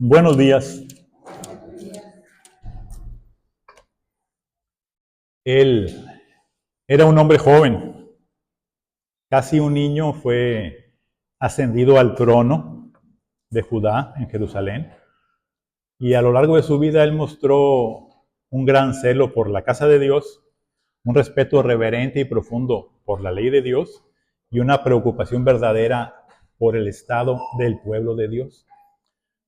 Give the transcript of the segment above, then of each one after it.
Buenos días. Él era un hombre joven, casi un niño, fue ascendido al trono de Judá en Jerusalén, y a lo largo de su vida él mostró un gran celo por la casa de Dios, un respeto reverente y profundo por la ley de Dios y una preocupación verdadera por el estado del pueblo de Dios.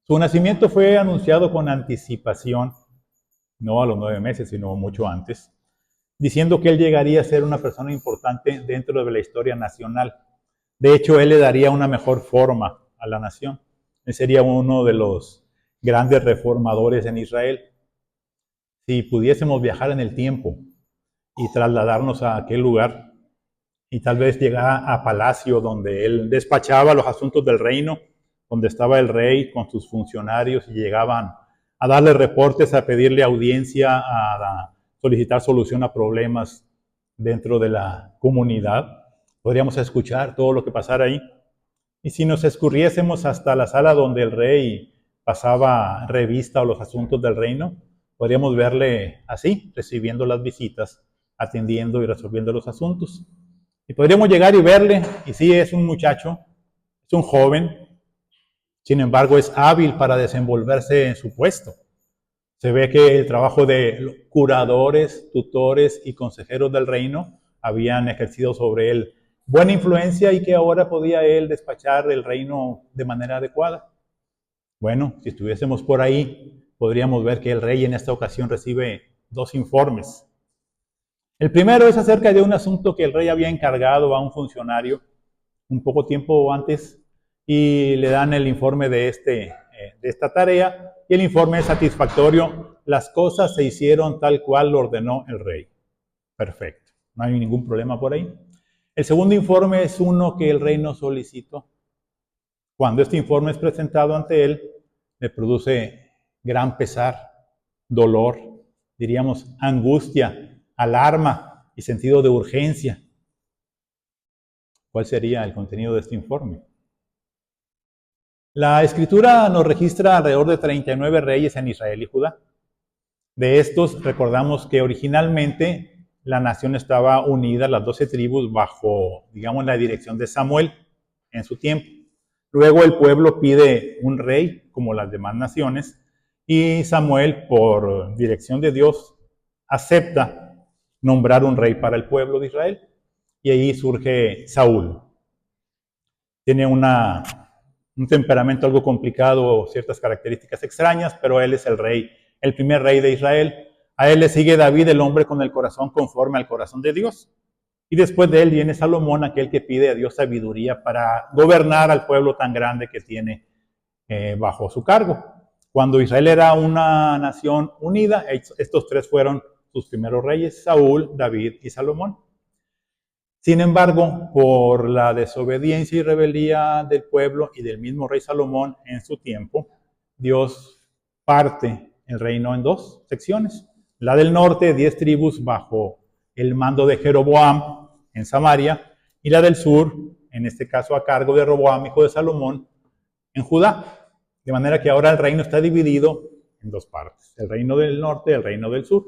Su nacimiento fue anunciado con anticipación, no a los 9 meses, sino mucho antes, diciendo que él llegaría a ser una persona importante dentro de la historia nacional. De hecho, él le daría una mejor forma a la nación. Él sería uno de los grandes reformadores en Israel. Si pudiésemos viajar en el tiempo y trasladarnos a aquel lugar y tal vez llegar a palacio donde él despachaba los asuntos del reino, donde estaba el rey con sus funcionarios y llegaban a darle reportes, a pedirle audiencia, a solicitar solución a problemas dentro de la comunidad. Podríamos escuchar todo lo que pasara ahí. Y si nos escurriésemos hasta la sala donde el rey pasaba revista a los asuntos del reino, podríamos verle así, recibiendo las visitas, atendiendo y resolviendo los asuntos. Y podríamos llegar y verle, y sí, es un muchacho, es un joven, sin embargo es hábil para desenvolverse en su puesto. Se ve que el trabajo de curadores, tutores y consejeros del reino habían ejercido sobre él buena influencia y que ahora podía él despachar el reino de manera adecuada. Bueno, si estuviésemos por ahí, podríamos ver que el rey en esta ocasión recibe 2 informes. El primero es acerca de un asunto que el rey había encargado a un funcionario un poco tiempo antes y le dan el informe de esta tarea, y el informe es satisfactorio. Las cosas se hicieron tal cual lo ordenó el rey. Perfecto, no hay ningún problema por ahí. El segundo informe es uno que el rey no solicitó. Cuando este informe es presentado ante él, le produce gran pesar, dolor, diríamos angustia, alarma y sentido de urgencia. ¿Cuál sería el contenido de este informe? La escritura nos registra alrededor de 39 reyes en Israel y Judá. De estos, recordamos que originalmente la nación estaba unida, las 12 tribus, bajo, digamos, la dirección de Samuel en su tiempo. Luego el pueblo pide un rey, como las demás naciones, y Samuel, por dirección de Dios, acepta nombrar un rey para el pueblo de Israel. Y ahí surge Saúl. Tiene un temperamento algo complicado, ciertas características extrañas, pero él es el rey, el primer rey de Israel. A él le sigue David, el hombre con el corazón conforme al corazón de Dios. Y después de él viene Salomón, aquel que pide a Dios sabiduría para gobernar al pueblo tan grande que tiene bajo su cargo. Cuando Israel era una nación unida, estos 3 fueron sus primeros reyes: Saúl, David y Salomón. Sin embargo, por la desobediencia y rebeldía del pueblo y del mismo rey Salomón en su tiempo, Dios parte el reino en 2 secciones. La del norte, 10 tribus bajo el mando de Jeroboam en Samaria, y la del sur, en este caso a cargo de Roboam, hijo de Salomón, en Judá. De manera que ahora el reino está dividido en 2 partes: el reino del norte y el reino del sur.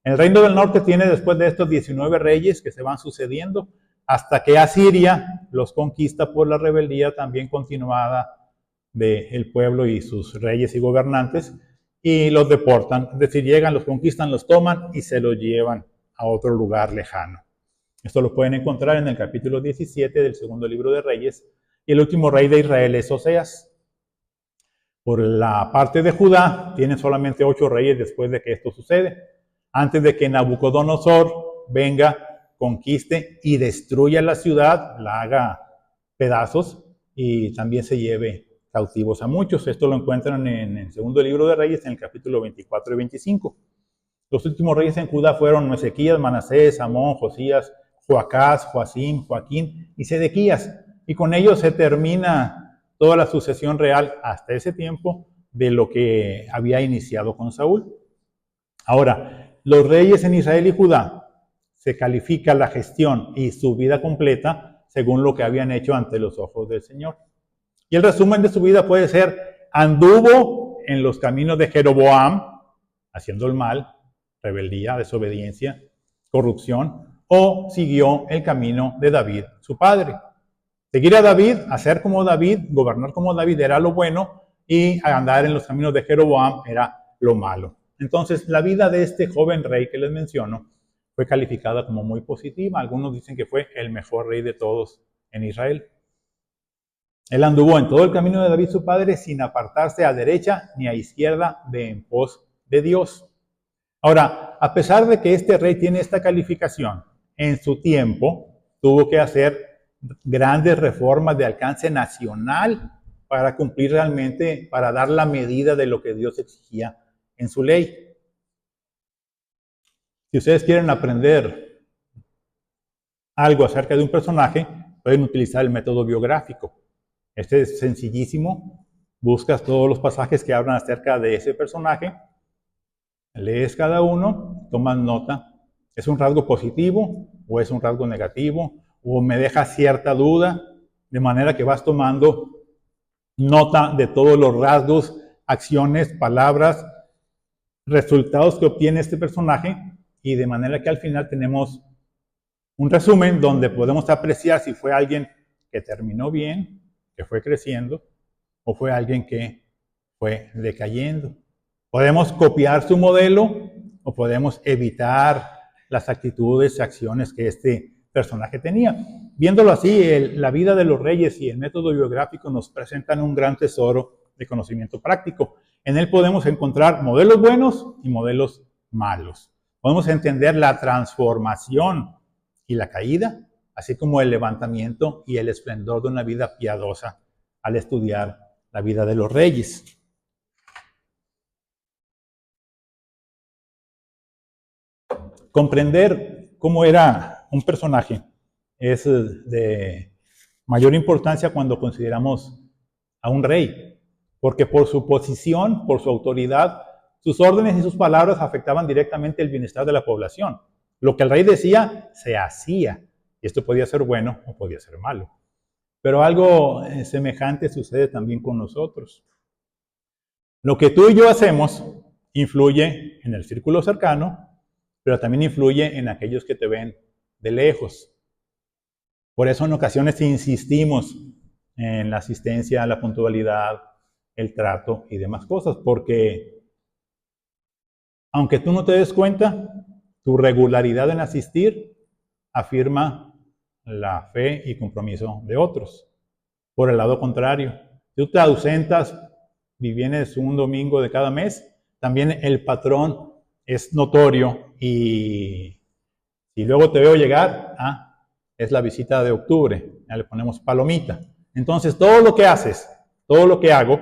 El reino del norte tiene después de estos 19 reyes que se van sucediendo hasta que Asiria los conquista por la rebeldía también continuada del pueblo y sus reyes y gobernantes, y los deportan. Es decir, llegan, los conquistan, los toman y se los llevan a otro lugar lejano. Esto lo pueden encontrar en el capítulo 17 del segundo libro de Reyes. Y el último rey de Israel es Oseas. Por la parte de Judá, tienen solamente 8 reyes después de que esto sucede, antes de que Nabucodonosor venga, conquiste y destruya la ciudad, la haga pedazos y también se lleve cautivos a muchos. Esto lo encuentran en el segundo libro de Reyes, en el capítulo 24 y 25. Los últimos reyes en Judá fueron Ezequías, Manasés, Amón, Josías, Joacás, Joacim, Joaquín y Sedequías. Y con ellos se termina toda la sucesión real hasta ese tiempo de lo que había iniciado con Saúl. Ahora, los reyes en Israel y Judá se califica la gestión y su vida completa según lo que habían hecho ante los ojos del Señor. Y el resumen de su vida puede ser: anduvo en los caminos de Jeroboam, haciendo el mal, rebeldía, desobediencia, corrupción, o siguió el camino de David, su padre. Seguir a David, hacer como David, gobernar como David era lo bueno, y andar en los caminos de Jeroboam era lo malo. Entonces, la vida de este joven rey que les menciono fue calificada como muy positiva. Algunos dicen que fue el mejor rey de todos en Israel. Él anduvo en todo el camino de David su padre sin apartarse a derecha ni a izquierda de en pos de Dios. Ahora, a pesar de que este rey tiene esta calificación, en su tiempo tuvo que hacer grandes reformas de alcance nacional para cumplir realmente, para dar la medida de lo que Dios exigía en su ley. Si ustedes quieren aprender algo acerca de un personaje, pueden utilizar el método biográfico. Este es sencillísimo. Buscas todos los pasajes que hablan acerca de ese personaje, lees cada uno, tomas nota. ¿Es un rasgo positivo o es un rasgo negativo? ¿O me deja cierta duda? De manera que vas tomando nota de todos los rasgos, acciones, palabras, resultados que obtiene este personaje, y de manera que al final tenemos un resumen donde podemos apreciar si fue alguien que terminó bien, que fue creciendo, o fue alguien que fue decayendo. Podemos copiar su modelo o podemos evitar las actitudes y acciones que este personaje tenía. Viéndolo así, la vida de los reyes y el método biográfico nos presentan un gran tesoro de conocimiento práctico. En él podemos encontrar modelos buenos y modelos malos. Podemos entender la transformación y la caída, así como el levantamiento y el esplendor de una vida piadosa al estudiar la vida de los reyes. Comprender cómo era un personaje es de mayor importancia cuando consideramos a un rey, porque por su posición, por su autoridad, sus órdenes y sus palabras afectaban directamente el bienestar de la población. Lo que el rey decía, se hacía, y esto podía ser bueno o podía ser malo. Pero algo semejante sucede también con nosotros. Lo que tú y yo hacemos influye en el círculo cercano, pero también influye en aquellos que te ven de lejos. Por eso en ocasiones insistimos en la asistencia, la puntualidad, el trato y demás cosas, porque aunque tú no te des cuenta, tu regularidad en asistir afirma la fe y compromiso de otros. Por el lado contrario, si tú te ausentas y vienes un domingo de cada mes, también el patrón es notorio, y luego te veo llegar, es la visita de octubre, ya le ponemos palomita. Entonces todo lo que haces, todo lo que hago,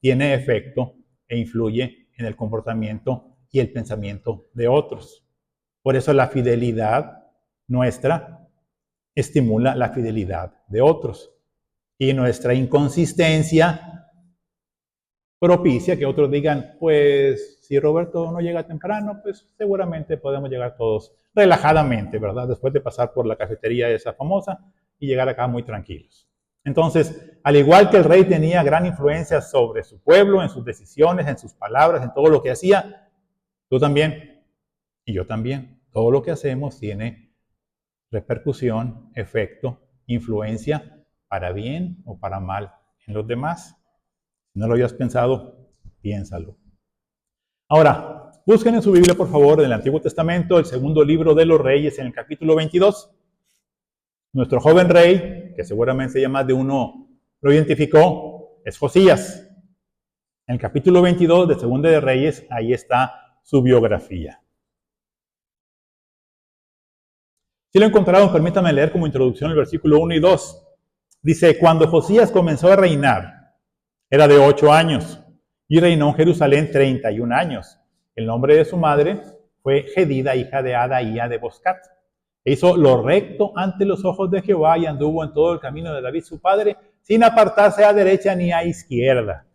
tiene efecto e influye en el comportamiento y el pensamiento de otros. Por eso la fidelidad nuestra estimula la fidelidad de otros, y nuestra inconsistencia propicia que otros digan, pues si Roberto no llega temprano, pues seguramente podemos llegar todos relajadamente, ¿verdad? Después de pasar por la cafetería esa famosa y llegar acá muy tranquilos. Entonces, al igual que el rey tenía gran influencia sobre su pueblo, en sus decisiones, en sus palabras, en todo lo que hacía, tú también y yo también. Todo lo que hacemos tiene repercusión, efecto, influencia, para bien o para mal en los demás. Si no lo habías pensado, piénsalo. Ahora, busquen en su Biblia, por favor, en el Antiguo Testamento, el segundo libro de los Reyes, en el capítulo 22. Nuestro joven rey, que seguramente ya más de uno lo identificó, es Josías. En el capítulo 22 de Segunda de Reyes, ahí está su biografía. Si lo encontraron, permítanme leer como introducción el versículo 1 y 2. Dice, cuando Josías comenzó a reinar, era de 8 años y reinó en Jerusalén 31 años. El nombre de su madre fue Jedida, hija de Adaía de Boscat. E hizo lo recto ante los ojos de Jehová y anduvo en todo el camino de David su padre, sin apartarse a derecha ni a izquierda.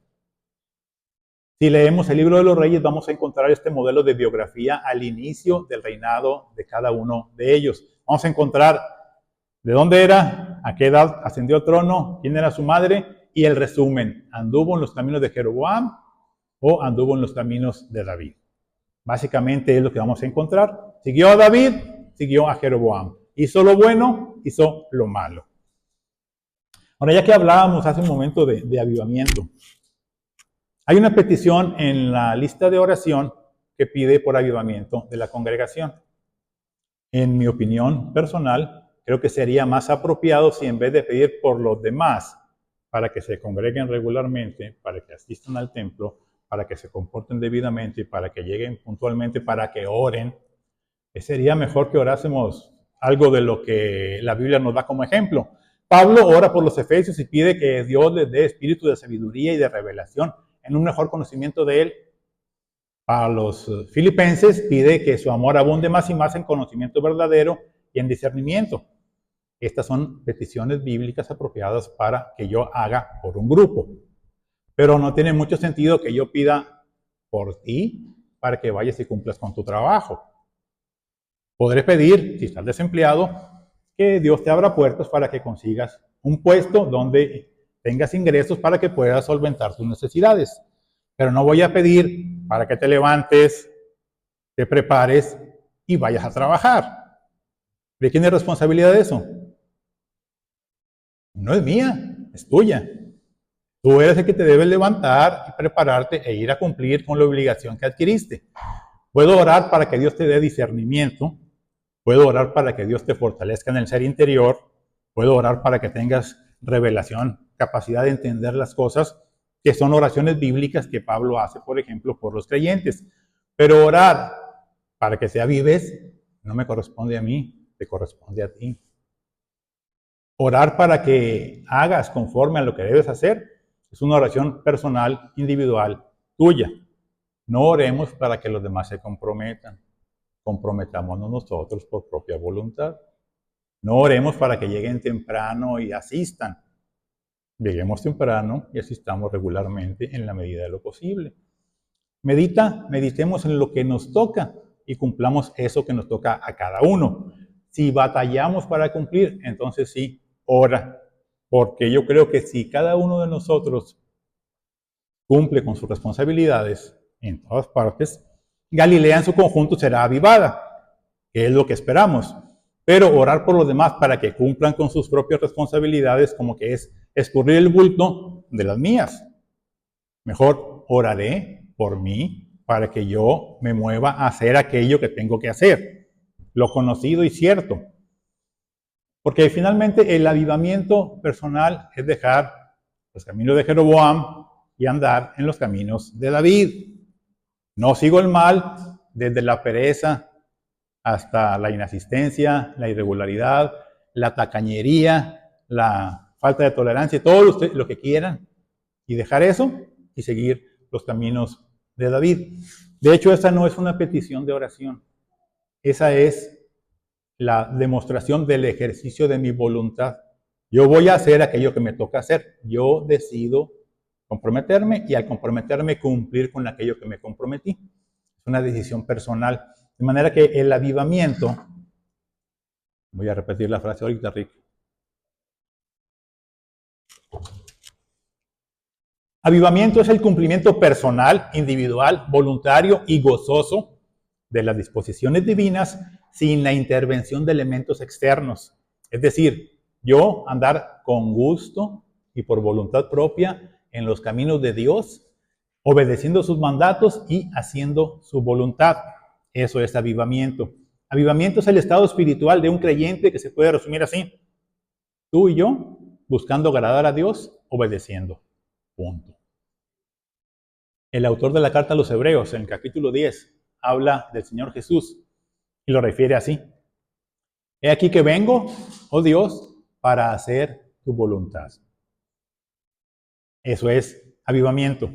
Si leemos el libro de los Reyes, vamos a encontrar este modelo de biografía al inicio del reinado de cada uno de ellos. Vamos a encontrar de dónde era, a qué edad ascendió al trono, quién era su madre, y el resumen. Anduvo en los caminos de Jeroboam, o anduvo en los caminos de David. Básicamente es lo que vamos a encontrar. Siguió a David, siguió a Jeroboam. Hizo lo bueno, hizo lo malo. Ahora, ya que hablábamos hace un momento de avivamiento, hay una petición en la lista de oración que pide por avivamiento de la congregación. En mi opinión personal, creo que sería más apropiado si en vez de pedir por los demás, para que se congreguen regularmente, para que asistan al templo, para que se comporten debidamente y para que lleguen puntualmente, para que oren, sería mejor que orásemos algo de lo que la Biblia nos da como ejemplo. Pablo ora por los efesios y pide que Dios les dé espíritu de sabiduría y de revelación en un mejor conocimiento de Él. Para los filipenses pide que su amor abunde más y más en conocimiento verdadero y en discernimiento. Estas son peticiones bíblicas apropiadas para que yo haga por un grupo. Pero no tiene mucho sentido que yo pida por ti para que vayas y cumplas con tu trabajo. Podré pedir, si estás desempleado, que Dios te abra puertas para que consigas un puesto donde tengas ingresos para que puedas solventar tus necesidades. Pero no voy a pedir para que te levantes, te prepares y vayas a trabajar. ¿De quién es responsabilidad de eso? No es mía, es tuya. Tú eres el que te debes levantar y prepararte e ir a cumplir con la obligación que adquiriste. Puedo orar para que Dios te dé discernimiento. Puedo orar para que Dios te fortalezca en el ser interior. Puedo orar para que tengas revelación, capacidad de entender las cosas, que son oraciones bíblicas que Pablo hace, por ejemplo, por los creyentes. Pero orar para que te avives no me corresponde a mí, te corresponde a ti. Orar para que hagas conforme a lo que debes hacer es una oración personal, individual, tuya. No oremos para que los demás se comprometan. Comprometámonos nosotros por propia voluntad. No oremos para que lleguen temprano y asistan. Lleguemos temprano y asistamos regularmente en la medida de lo posible. Meditemos en lo que nos toca y cumplamos eso que nos toca a cada uno. Si batallamos para cumplir, entonces sí, ora. Porque yo creo que si cada uno de nosotros cumple con sus responsabilidades en todas partes, Galilea en su conjunto será avivada, que es lo que esperamos. Pero orar por los demás para que cumplan con sus propias responsabilidades, como que es escurrir el bulto de las mías. Mejor oraré por mí para que yo me mueva a hacer aquello que tengo que hacer, lo conocido y cierto. Porque finalmente el avivamiento personal es dejar los caminos de Jeroboam y andar en los caminos de David. No sigo el mal desde la pereza hasta la inasistencia, la irregularidad, la tacañería, la falta de tolerancia, todo lo que quieran, y dejar eso y seguir los caminos de David. De hecho, esa no es una petición de oración. Esa es la demostración del ejercicio de mi voluntad. Yo voy a hacer aquello que me toca hacer. Yo decido comprometerme y al comprometerme cumplir con aquello que me comprometí. Es una decisión personal. De manera que el avivamiento, voy a repetir la frase ahorita, Rick. Avivamiento es el cumplimiento personal, individual, voluntario y gozoso de las disposiciones divinas sin la intervención de elementos externos. Es decir, yo andar con gusto y por voluntad propia en los caminos de Dios, obedeciendo sus mandatos y haciendo su voluntad. Eso es avivamiento. Avivamiento es el estado espiritual de un creyente que se puede resumir así. Tú y yo buscando agradar a Dios, obedeciendo. Punto. El autor de la carta a los Hebreos, en el capítulo 10, habla del Señor Jesús y lo refiere así. He aquí que vengo, oh Dios, para hacer tu voluntad. Eso es avivamiento.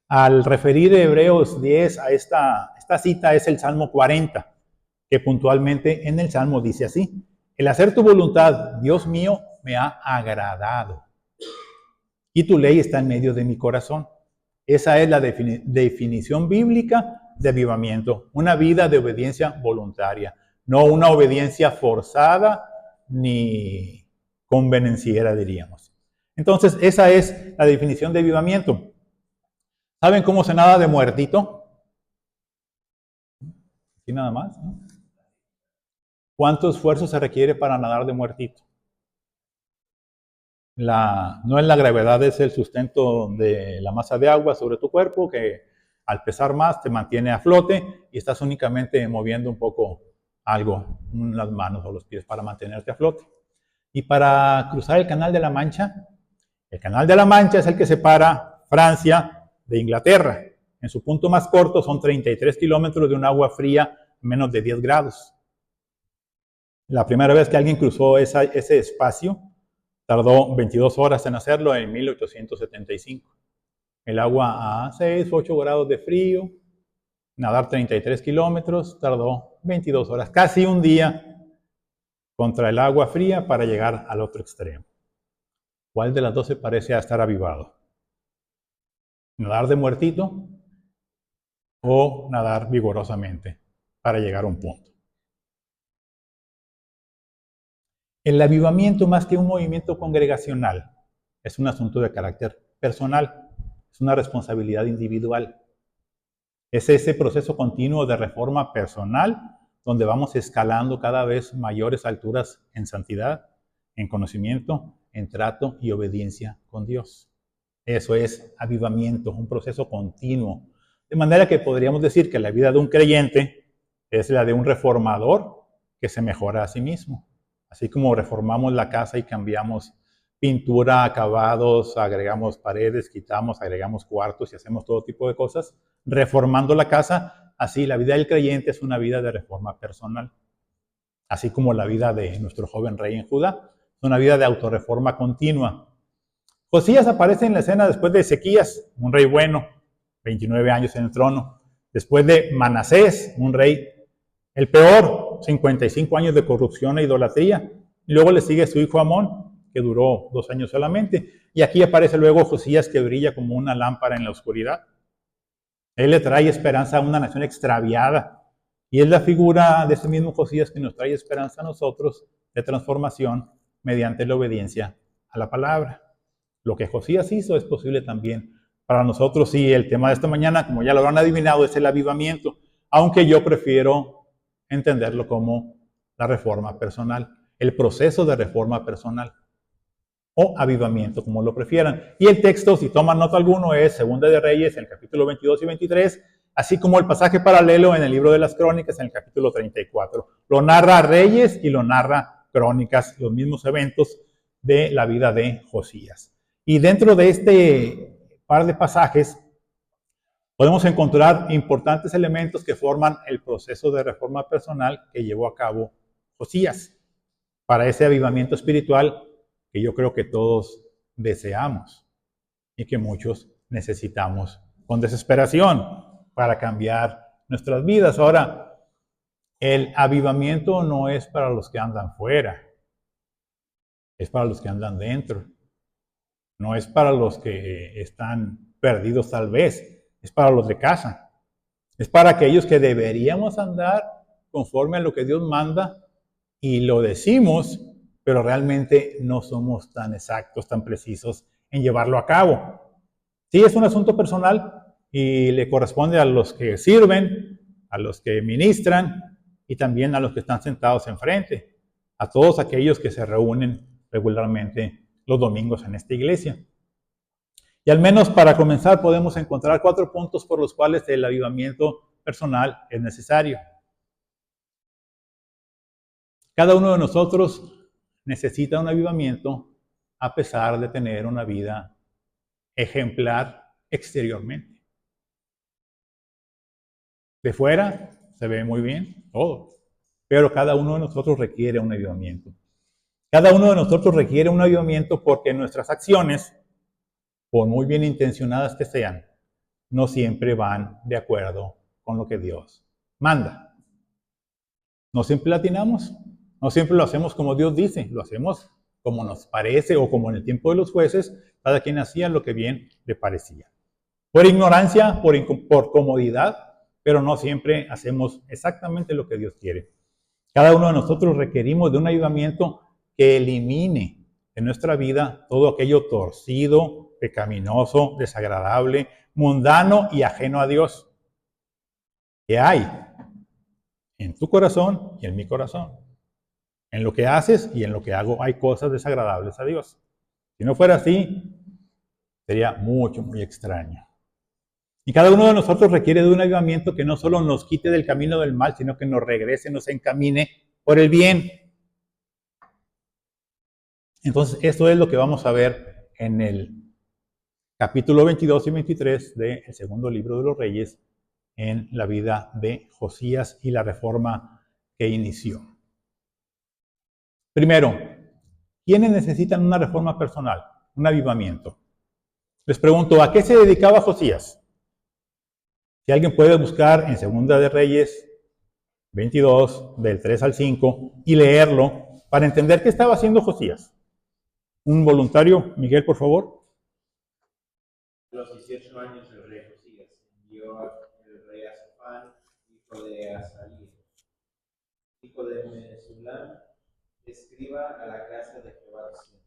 Al referir Hebreos 10 a esta cita es el Salmo 40, que puntualmente en el Salmo dice así: el hacer tu voluntad, Dios mío, me ha agradado, y tu ley está en medio de mi corazón. Esa es la definición bíblica de avivamiento, una vida de obediencia voluntaria, no una obediencia forzada ni convenenciera, diríamos. Entonces, esa es la definición de avivamiento. ¿Saben cómo se nada de muertito? Así nada más, ¿no? ¿Cuánto esfuerzo se requiere para nadar de muertito? No es la gravedad, es el sustento de la masa de agua sobre tu cuerpo que al pesar más te mantiene a flote y estás únicamente moviendo un poco algo, las manos o los pies para mantenerte a flote. Y para cruzar el Canal de la Mancha, el Canal de la Mancha es el que separa Francia de Inglaterra. En su punto más corto son 33 kilómetros de un agua fría a menos de 10 grados. La primera vez que alguien cruzó ese espacio tardó 22 horas en hacerlo en 1875. El agua a 6 o 8 grados de frío, nadar 33 kilómetros, tardó 22 horas, casi un día contra el agua fría para llegar al otro extremo. ¿Cuál de las dos se parece a estar avivado? ¿Nadar de muertito o nadar vigorosamente para llegar a un punto? El avivamiento, más que un movimiento congregacional, es un asunto de carácter personal, es una responsabilidad individual. Es ese proceso continuo de reforma personal donde vamos escalando cada vez mayores alturas en santidad, en conocimiento, en trato y obediencia con Dios. Eso es avivamiento, un proceso continuo. De manera que podríamos decir que la vida de un creyente es la de un reformador que se mejora a sí mismo. Así como reformamos la casa y cambiamos pintura, acabados, agregamos paredes, quitamos, agregamos cuartos y hacemos todo tipo de cosas, reformando la casa, así la vida del creyente es una vida de reforma personal. Así como la vida de nuestro joven rey en Judá, es una vida de autorreforma continua. Josías aparece en la escena después de Ezequías, un rey bueno, 29 años en el trono. Después de Manasés, un rey, el peor, 55 años de corrupción e idolatría. Y luego le sigue su hijo Amón, que duró 2 años solamente. Y aquí aparece luego Josías, que brilla como una lámpara en la oscuridad. Él le trae esperanza a una nación extraviada. Y es la figura de ese mismo Josías que nos trae esperanza a nosotros de transformación mediante la obediencia a la palabra. Lo que Josías hizo es posible también para nosotros. Y el tema de esta mañana, como ya lo habrán adivinado, es el avivamiento, aunque yo prefiero entenderlo como la reforma personal, el proceso de reforma personal o avivamiento, como lo prefieran. Y el texto, si toman nota alguno, es Segunda de Reyes, en el capítulo 22 y 23, así como el pasaje paralelo en el libro de las Crónicas, en el capítulo 34. Lo narra Reyes y lo narra Crónicas, los mismos eventos de la vida de Josías. Y dentro de este par de pasajes podemos encontrar importantes elementos que forman el proceso de reforma personal que llevó a cabo Josías para ese avivamiento espiritual que yo creo que todos deseamos y que muchos necesitamos con desesperación para cambiar nuestras vidas. Ahora, el avivamiento no es para los que andan fuera, es para los que andan dentro. No es para los que están perdidos tal vez, es para los de casa. Es para aquellos que deberíamos andar conforme a lo que Dios manda y lo decimos, pero realmente no somos tan exactos, tan precisos en llevarlo a cabo. Sí, es un asunto personal y le corresponde a los que sirven, a los que ministran y también a los que están sentados enfrente, a todos aquellos que se reúnen regularmente los domingos en esta iglesia. Y al menos para comenzar podemos encontrar 4 puntos por los cuales el avivamiento personal es necesario. Cada uno de nosotros necesita un avivamiento a pesar de tener una vida ejemplar exteriormente. De fuera se ve muy bien todo, pero cada uno de nosotros requiere un avivamiento. Cada uno de nosotros requiere un avivamiento porque nuestras acciones, por muy bien intencionadas que sean, no siempre van de acuerdo con lo que Dios manda. No siempre latinamos, no siempre lo hacemos como Dios dice, lo hacemos como nos parece o como en el tiempo de los jueces, cada quien hacía lo que bien le parecía. Por ignorancia, por comodidad, pero no siempre hacemos exactamente lo que Dios quiere. Cada uno de nosotros requerimos de un ayudamiento que elimine en nuestra vida todo aquello torcido, pecaminoso, desagradable, mundano y ajeno a Dios que hay en tu corazón y en mi corazón. En lo que haces y en lo que hago hay cosas desagradables a Dios. Si no fuera así, sería muy extraño. Y cada uno de nosotros requiere de un avivamiento que no solo nos quite del camino del mal, sino que nos regrese, nos encamine por el bien. Entonces, esto es lo que vamos a ver en el capítulo 22 y 23 del segundo libro de los Reyes, en la vida de Josías y la reforma que inició. Primero, ¿quiénes necesitan una reforma personal, un avivamiento? Les pregunto, ¿a qué se dedicaba Josías? Si alguien puede buscar en Segunda de Reyes 22, del 3 al 5, y leerlo para entender qué estaba haciendo Josías. Un voluntario, Miguel, por favor. A los 18 años el rey Josías envió el rey a Safán, hijo de Asaías, hijo de Mesulam, escriba a la casa de Jehová diciendo: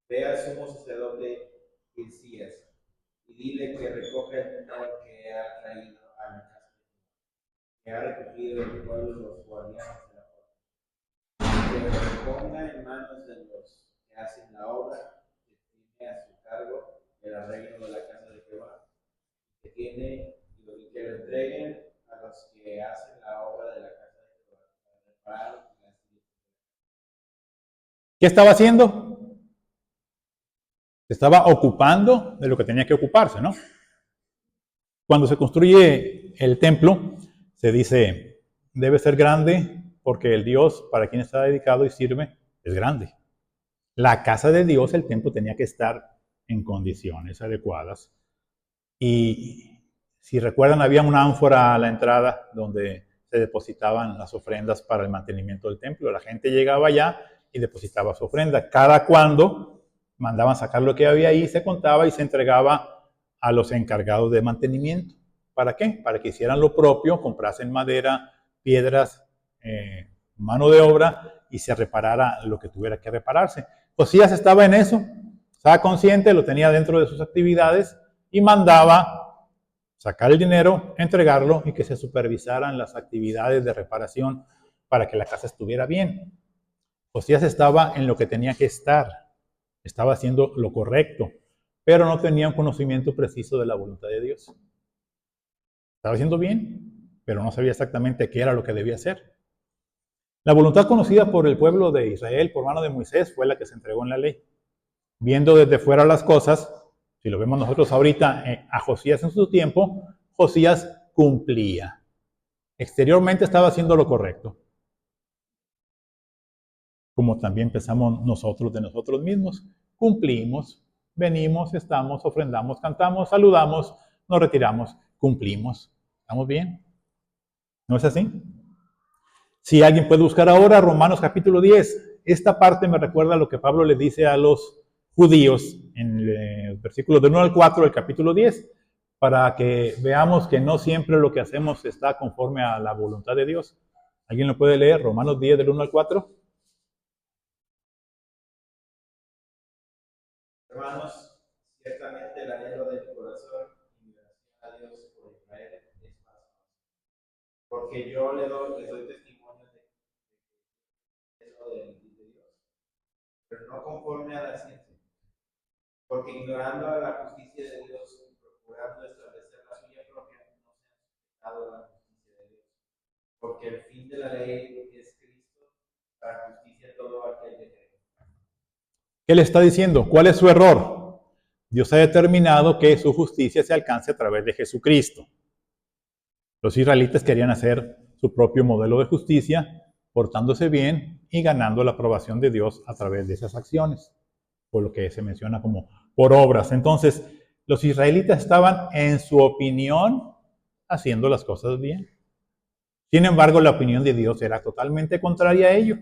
Ve al sumo sacerdote Hilcías y dile que recoja el dinero que ha traído a la casa de Jehová, que ha recogido del pueblo los guardianes de la puerta, que lo ponga en manos de los que hacen la obra, que tiene a su cargo el arreglo de la casa de Jehová, que tiene y que lo entreguen a los que hacen la obra de la casa de Jehová, para reparar las grietas. ¿Qué estaba haciendo? Se estaba ocupando de lo que tenía que ocuparse, ¿no? Cuando se construye el templo, se dice, debe ser grande porque el Dios para quien está dedicado y sirve es grande. La casa de Dios, el templo, tenía que estar en condiciones adecuadas. Y si recuerdan, había una ánfora a la entrada donde se depositaban las ofrendas para el mantenimiento del templo. La gente llegaba allá y depositaba su ofrenda. Cada cuando mandaban sacar lo que había ahí, se contaba y se entregaba a los encargados de mantenimiento. ¿Para qué? Para que hicieran lo propio, comprasen madera, piedras, mano de obra y se reparara lo que tuviera que repararse. Josías estaba en eso, estaba consciente, lo tenía dentro de sus actividades y mandaba sacar el dinero, entregarlo y que se supervisaran las actividades de reparación para que la casa estuviera bien. Josías estaba en lo que tenía que estar, estaba haciendo lo correcto, pero no tenía un conocimiento preciso de la voluntad de Dios. Estaba haciendo bien, pero no sabía exactamente qué era lo que debía hacer. La voluntad conocida por el pueblo de Israel por mano de Moisés fue la que se entregó en la ley. Viendo desde fuera las cosas, si lo vemos nosotros ahorita a Josías en su tiempo, Josías cumplía. Exteriormente estaba haciendo lo correcto. Como también pensamos nosotros de nosotros mismos. Cumplimos, venimos, estamos, ofrendamos, cantamos, saludamos, nos retiramos, cumplimos. ¿Estamos bien? ¿No es así? Si alguien puede buscar ahora Romanos capítulo 10, esta parte me recuerda a lo que Pablo le dice a los judíos en el versículo del 1 al 4 del capítulo 10, para que veamos que no siempre lo que hacemos está conforme a la voluntad de Dios. ¿Alguien lo puede leer? Romanos 10 del 1 al 4. Hermanos, ciertamente el anhelo de mi corazón y mi oración a Dios por Israel es paz. Porque yo les doy testimonio de eso de Dios, pero no conforme a la ciencia. Porque ignorando a la justicia de Dios y procurando establecer la suya propia, no se han sujetado a la justicia de Dios. Porque el fin de la ley es Cristo, para justicia todo aquel que cree. ¿Qué le está diciendo? ¿Cuál es su error? Dios ha determinado que su justicia se alcance a través de Jesucristo. Los israelitas querían hacer su propio modelo de justicia, portándose bien y ganando la aprobación de Dios a través de esas acciones, por lo que se menciona como por obras. Entonces, los israelitas estaban, en su opinión, haciendo las cosas bien. Sin embargo, la opinión de Dios era totalmente contraria a ello.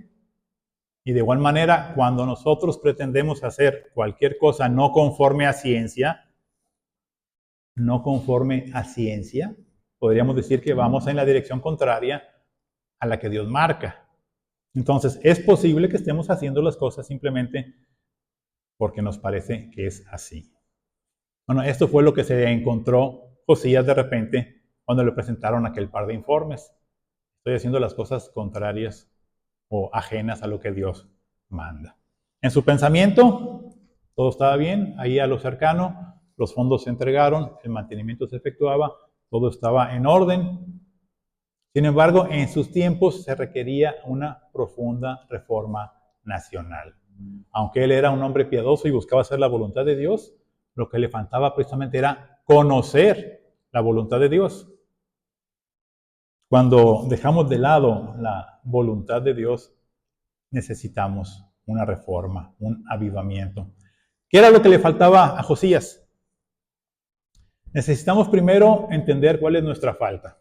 Y de igual manera, cuando nosotros pretendemos hacer cualquier cosa no conforme a ciencia, podríamos decir que vamos en la dirección contraria a la que Dios marca. Entonces, es posible que estemos haciendo las cosas simplemente porque nos parece que es así. Bueno, esto fue lo que se encontró Josías de repente cuando le presentaron aquel par de informes. Estoy haciendo las cosas contrarias o ajenas a lo que Dios manda. En su pensamiento, todo estaba bien, ahí a lo cercano, los fondos se entregaron, el mantenimiento se efectuaba, todo estaba en orden. Sin embargo, en sus tiempos se requería una profunda reforma nacional. Aunque él era un hombre piadoso y buscaba hacer la voluntad de Dios, lo que le faltaba precisamente era conocer la voluntad de Dios. Cuando dejamos de lado la voluntad de Dios, necesitamos una reforma, un avivamiento. ¿Qué era lo que le faltaba a Josías? Necesitamos primero entender cuál es nuestra falta.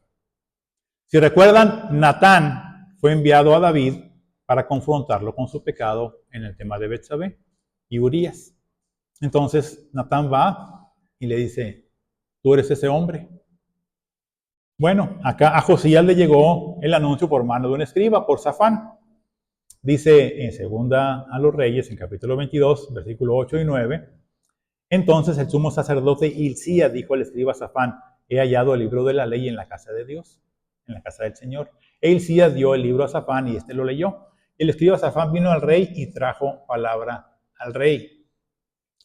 Si recuerdan, Natán fue enviado a David para confrontarlo con su pecado en el tema de Betsabé y Urías. Entonces Natán va y le dice, tú eres ese hombre. Bueno, acá a Josías le llegó el anuncio por mano de un escriba, por Safán. Dice en Segunda a los Reyes, en capítulo 22, versículo 8 y 9, entonces el sumo sacerdote Hilcías dijo al escriba Safán, he hallado el libro de la ley en la casa de Dios, en la casa del Señor. E Hilcías dio el libro a Safán y éste lo leyó. El escriba Safán vino al rey y trajo palabra al rey.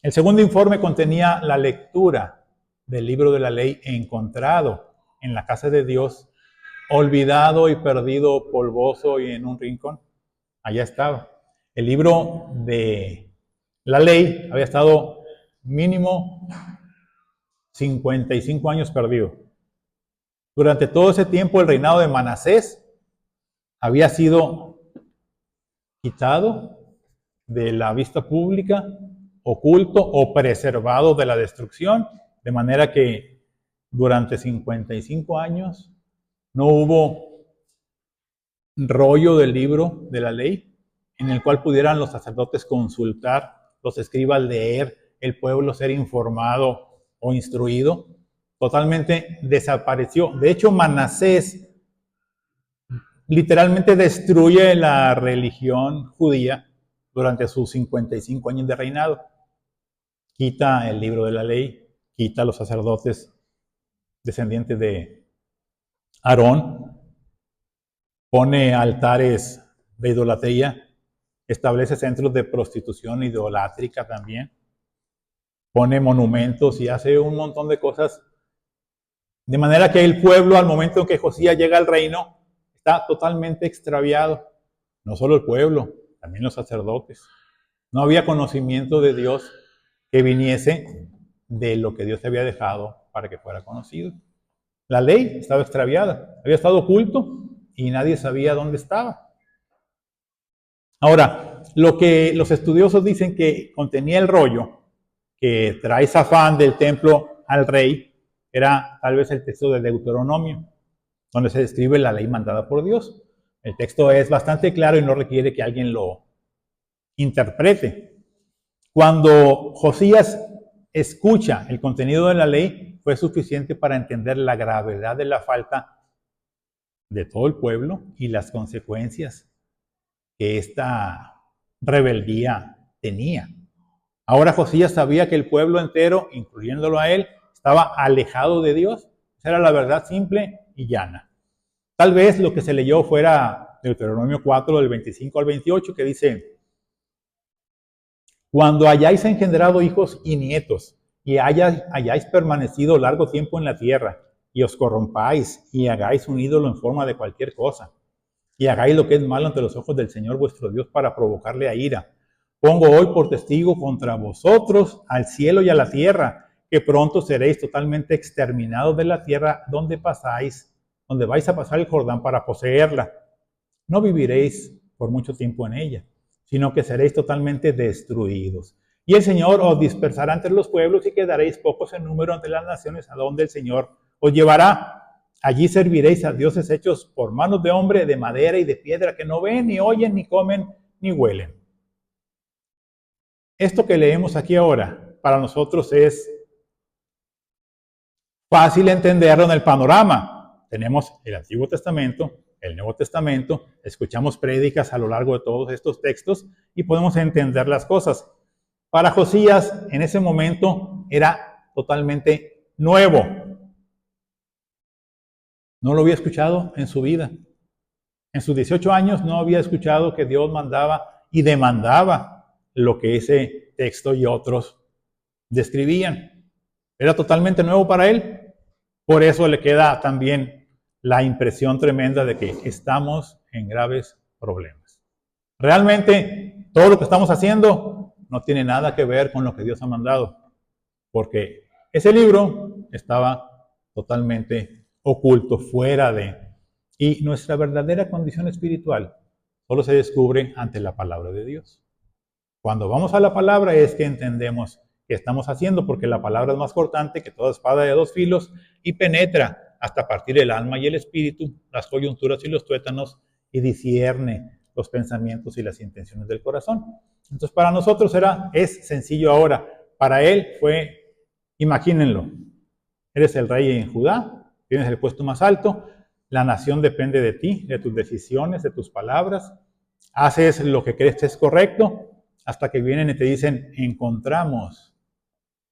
El segundo informe contenía la lectura del libro de la ley encontrado en la casa de Dios, olvidado y perdido, polvoso y en un rincón. Allá estaba. El libro de la ley había estado mínimo 55 años perdido. Durante todo ese tiempo el reinado de Manasés había sido quitado de la vista pública, oculto o preservado de la destrucción, de manera que durante 55 años no hubo rollo del libro de la ley en el cual pudieran los sacerdotes consultar, los escribas leer, el pueblo ser informado o instruido. Totalmente desapareció. De hecho, Manasés literalmente destruye la religión judía durante sus 55 años de reinado. Quita el libro de la ley, quita a los sacerdotes descendientes de Aarón, pone altares de idolatría, establece centros de prostitución idolátrica también, pone monumentos y hace un montón de cosas. De manera que el pueblo, al momento en que Josías llega al reino, está totalmente extraviado. No solo el pueblo, también los sacerdotes. No había conocimiento de Dios que viniese de lo que Dios había dejado para que fuera conocido. La ley estaba extraviada, había estado oculto y nadie sabía dónde estaba. Ahora, lo que los estudiosos dicen que contenía el rollo que trae Safán del templo al rey era tal vez el texto de Deuteronomio, donde se describe la ley mandada por Dios. El texto es bastante claro y no requiere que alguien lo interprete. Cuando Josías escucha el contenido de la ley, fue suficiente para entender la gravedad de la falta de todo el pueblo y las consecuencias que esta rebeldía tenía. Ahora Josías sabía que el pueblo entero, incluyéndolo a él, estaba alejado de Dios. Esa era la verdad simple y llana. Tal vez lo que se leyó fuera Deuteronomio 4, del 25 al 28, que dice, cuando hayáis engendrado hijos y nietos, y hayáis permanecido largo tiempo en la tierra, y os corrompáis, y hagáis un ídolo en forma de cualquier cosa, y hagáis lo que es malo ante los ojos del Señor vuestro Dios para provocarle a ira, pongo hoy por testigo contra vosotros al cielo y a la tierra, que pronto seréis totalmente exterminados de la tierra donde vais a pasar el Jordán para poseerla. No viviréis por mucho tiempo en ella, sino que seréis totalmente destruidos. Y el Señor os dispersará entre los pueblos y quedaréis pocos en número entre las naciones a donde el Señor os llevará. Allí serviréis a dioses hechos por manos de hombre, de madera y de piedra, que no ven, ni oyen, ni comen, ni huelen. Esto que leemos aquí ahora, para nosotros es fácil entenderlo en el panorama. Tenemos el Antiguo Testamento, el Nuevo Testamento, escuchamos prédicas a lo largo de todos estos textos y podemos entender las cosas. Para Josías, en ese momento, era totalmente nuevo. No lo había escuchado en su vida. En sus 18 años no había escuchado que Dios mandaba y demandaba lo que ese texto y otros describían. Era totalmente nuevo para él. Por eso le queda también la impresión tremenda de que estamos en graves problemas. Realmente, todo lo que estamos haciendo no tiene nada que ver con lo que Dios ha mandado, porque ese libro estaba totalmente oculto, fuera de... Y nuestra verdadera condición espiritual solo se descubre ante la palabra de Dios. Cuando vamos a la palabra es que entendemos qué estamos haciendo, porque la palabra es más cortante que toda espada de dos filos y penetra hasta partir el alma y el espíritu, las coyunturas y los tuétanos, y discierne los pensamientos y las intenciones del corazón. Entonces para nosotros es sencillo ahora. Para él fue, imagínenlo, eres el rey en Judá, tienes el puesto más alto, la nación depende de ti, de tus decisiones, de tus palabras, haces lo que crees que es correcto, hasta que vienen y te dicen, encontramos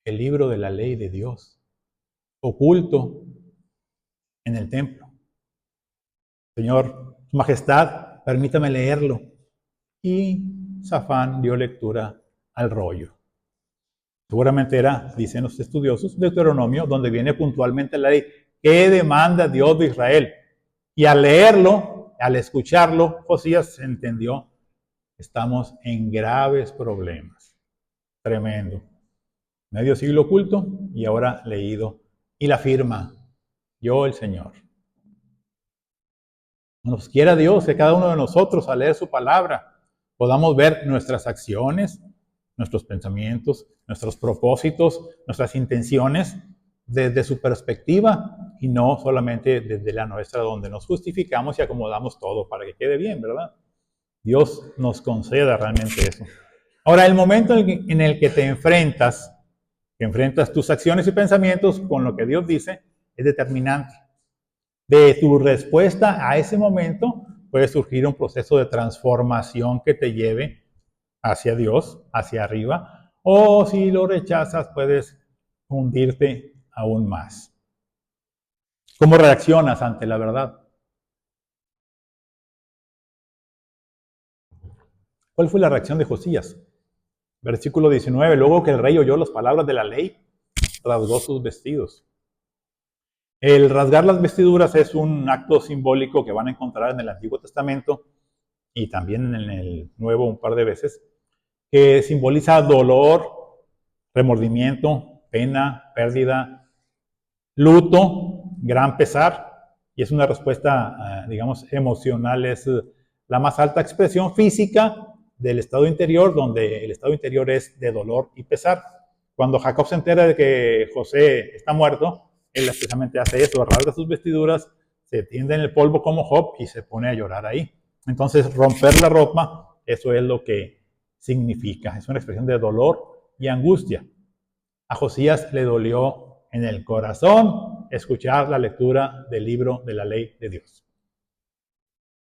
el libro de la ley de Dios oculto en el templo. Señor, Su Majestad, permítame leerlo. Y Safán dio lectura al rollo. Seguramente era, dicen los estudiosos, Deuteronomio, donde viene puntualmente la ley. ¿Qué demanda Dios de Israel? Y al leerlo, al escucharlo, Josías entendió, estamos en graves problemas. Tremendo. Medio siglo oculto y ahora leído. Y la firma, yo el Señor. Nos quiera Dios que cada uno de nosotros al leer su palabra podamos ver nuestras acciones, nuestros pensamientos, nuestros propósitos, nuestras intenciones desde su perspectiva y no solamente desde la nuestra, donde nos justificamos y acomodamos todo para que quede bien, ¿verdad? Dios nos conceda realmente eso. Ahora, el momento en el que te enfrentas tus acciones y pensamientos con lo que Dios dice, es determinante. De tu respuesta a ese momento puede surgir un proceso de transformación que te lleve hacia Dios, hacia arriba, o si lo rechazas puedes hundirte aún más. ¿Cómo reaccionas ante la verdad? ¿Cuál fue la reacción de Josías? Versículo 19, luego que el rey oyó las palabras de la ley, rasgó sus vestidos. El rasgar las vestiduras es un acto simbólico que van a encontrar en el Antiguo Testamento y también en el Nuevo un par de veces, que simboliza dolor, remordimiento, pena, pérdida, luto, gran pesar, y es una respuesta, digamos, emocional, es la más alta expresión física del estado interior, donde el estado interior es de dolor y pesar. Cuando Jacob se entera de que José está muerto, él precisamente hace eso, rasga sus vestiduras, se tiende en el polvo como Job y se pone a llorar ahí. Entonces, romper la ropa, eso es lo que significa, es una expresión de dolor y angustia. A Josías le dolió en el corazón escuchar la lectura del libro de la ley de Dios.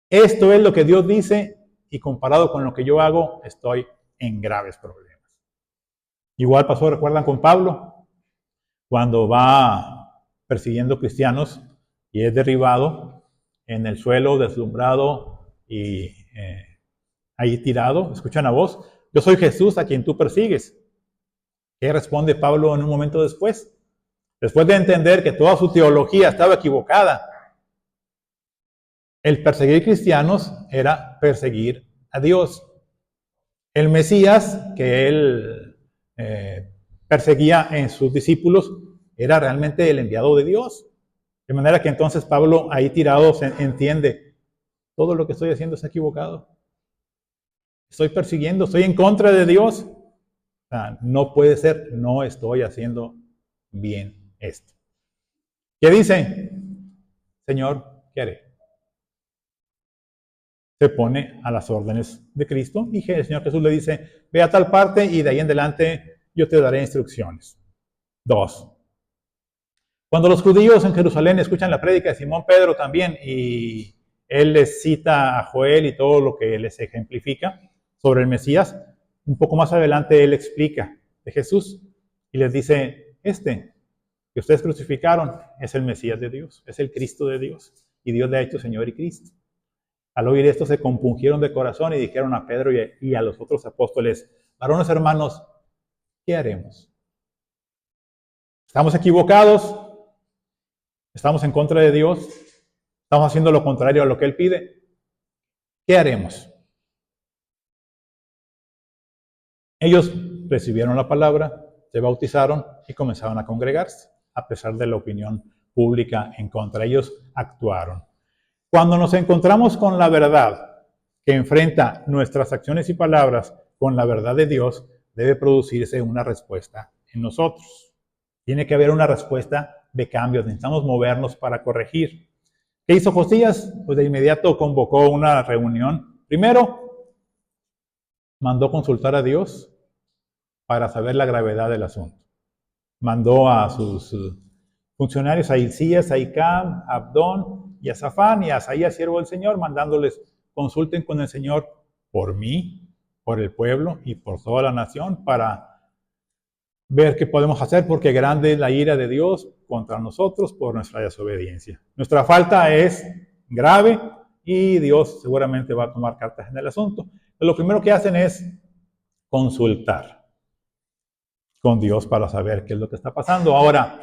Esto es lo que Dios dice y comparado con lo que yo hago, estoy en graves problemas. Igual pasó, recuerdan, con Pablo, cuando va persiguiendo cristianos y es derribado en el suelo, deslumbrado y ahí tirado, escuchan a voz, yo soy Jesús a quien tú persigues. ¿Qué responde Pablo en un momento después? Después de entender que toda su teología estaba equivocada, el perseguir cristianos era perseguir a Dios. El Mesías que él perseguía en sus discípulos era realmente el enviado de Dios. De manera que entonces Pablo ahí tirado se entiende, todo lo que estoy haciendo es equivocado. Estoy persiguiendo, estoy en contra de Dios. O sea, no puede ser, no estoy haciendo bien esto. ¿Qué dice? Señor, ¿qué haré? Se pone a las órdenes de Cristo y el Señor Jesús le dice, ve a tal parte y de ahí en adelante yo te daré instrucciones. 2. Cuando los judíos en Jerusalén escuchan la prédica de Simón Pedro también y él les cita a Joel y todo lo que les ejemplifica sobre el Mesías, un poco más adelante él explica de Jesús y les dice, que ustedes crucificaron es el Mesías de Dios, es el Cristo de Dios, y Dios le ha hecho Señor y Cristo. Al oír esto se compungieron de corazón y dijeron a Pedro y a los otros apóstoles, varones hermanos, ¿qué haremos? ¿Estamos equivocados? ¿Estamos en contra de Dios? ¿Estamos haciendo lo contrario a lo que Él pide? ¿Qué haremos? Ellos recibieron la palabra, se bautizaron y comenzaron a congregarse, a pesar de la opinión pública en contra. Ellos actuaron. Cuando nos encontramos con la verdad que enfrenta nuestras acciones y palabras con la verdad de Dios, debe producirse una respuesta en nosotros. Tiene que haber una respuesta de cambio, necesitamos movernos para corregir. ¿Qué hizo Josías? Pues de inmediato convocó una reunión. Primero, mandó consultar a Dios para saber la gravedad del asunto. Mandó a sus funcionarios, a Hilcías, a Icam, a Abdón y a Safán y a Asaías, siervo del Señor, mandándoles, consulten con el Señor por mí, por el pueblo y por toda la nación para ver qué podemos hacer, porque grande es la ira de Dios contra nosotros por nuestra desobediencia. Nuestra falta es grave y Dios seguramente va a tomar cartas en el asunto. Lo primero que hacen es consultar con Dios para saber qué es lo que está pasando. Ahora,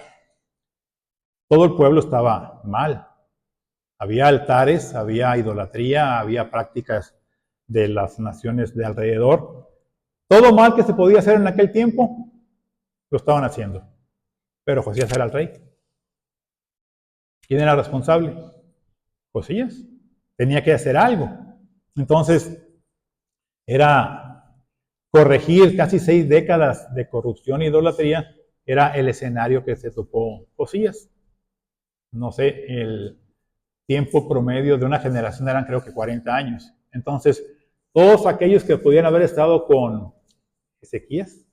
todo el pueblo estaba mal. Había altares, había idolatría, había prácticas de las naciones de alrededor. Todo mal que se podía hacer en aquel tiempo, lo estaban haciendo. Pero Josías era el rey. ¿Quién era responsable? Josías. Tenía que hacer algo. Entonces, era corregir casi 6 décadas de corrupción e idolatría, era el escenario que se topó Josías. No sé, el tiempo promedio de una generación eran creo que 40 años. Entonces, todos aquellos que podían haber estado con Ezequías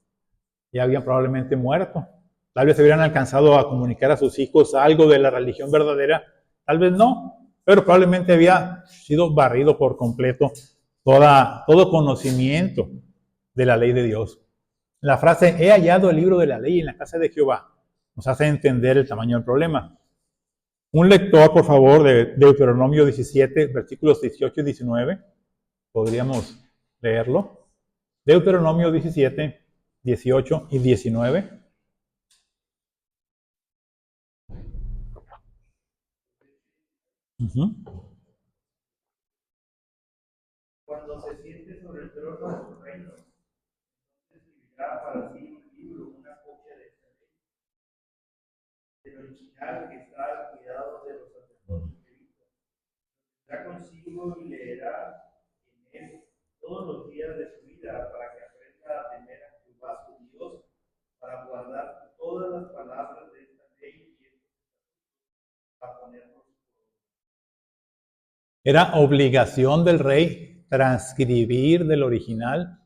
ya habían probablemente muerto. Tal vez se hubieran alcanzado a comunicar a sus hijos algo de la religión verdadera, tal vez no, pero probablemente había sido barrido por completo todo conocimiento de la ley de Dios. La frase, he hallado el libro de la ley en la casa de Jehová, nos hace entender el tamaño del problema. Un lector, por favor, de Deuteronomio 17, versículos 18 y 19, podríamos leerlo. Deuteronomio 17, 18 y 19. Cuando se siente sobre el trono de su reino, escribirá para sí un libro, una copia de esta ley, del original que está al cuidado de los sacerdotes levitas. Tendrá consigo y leerá en él todos los días de su vida para que aprenda a temer a Jehová su Dios, para guardar todas las palabras de esta ley y estos estatutos, para ponerlos. Era obligación del rey transcribir del original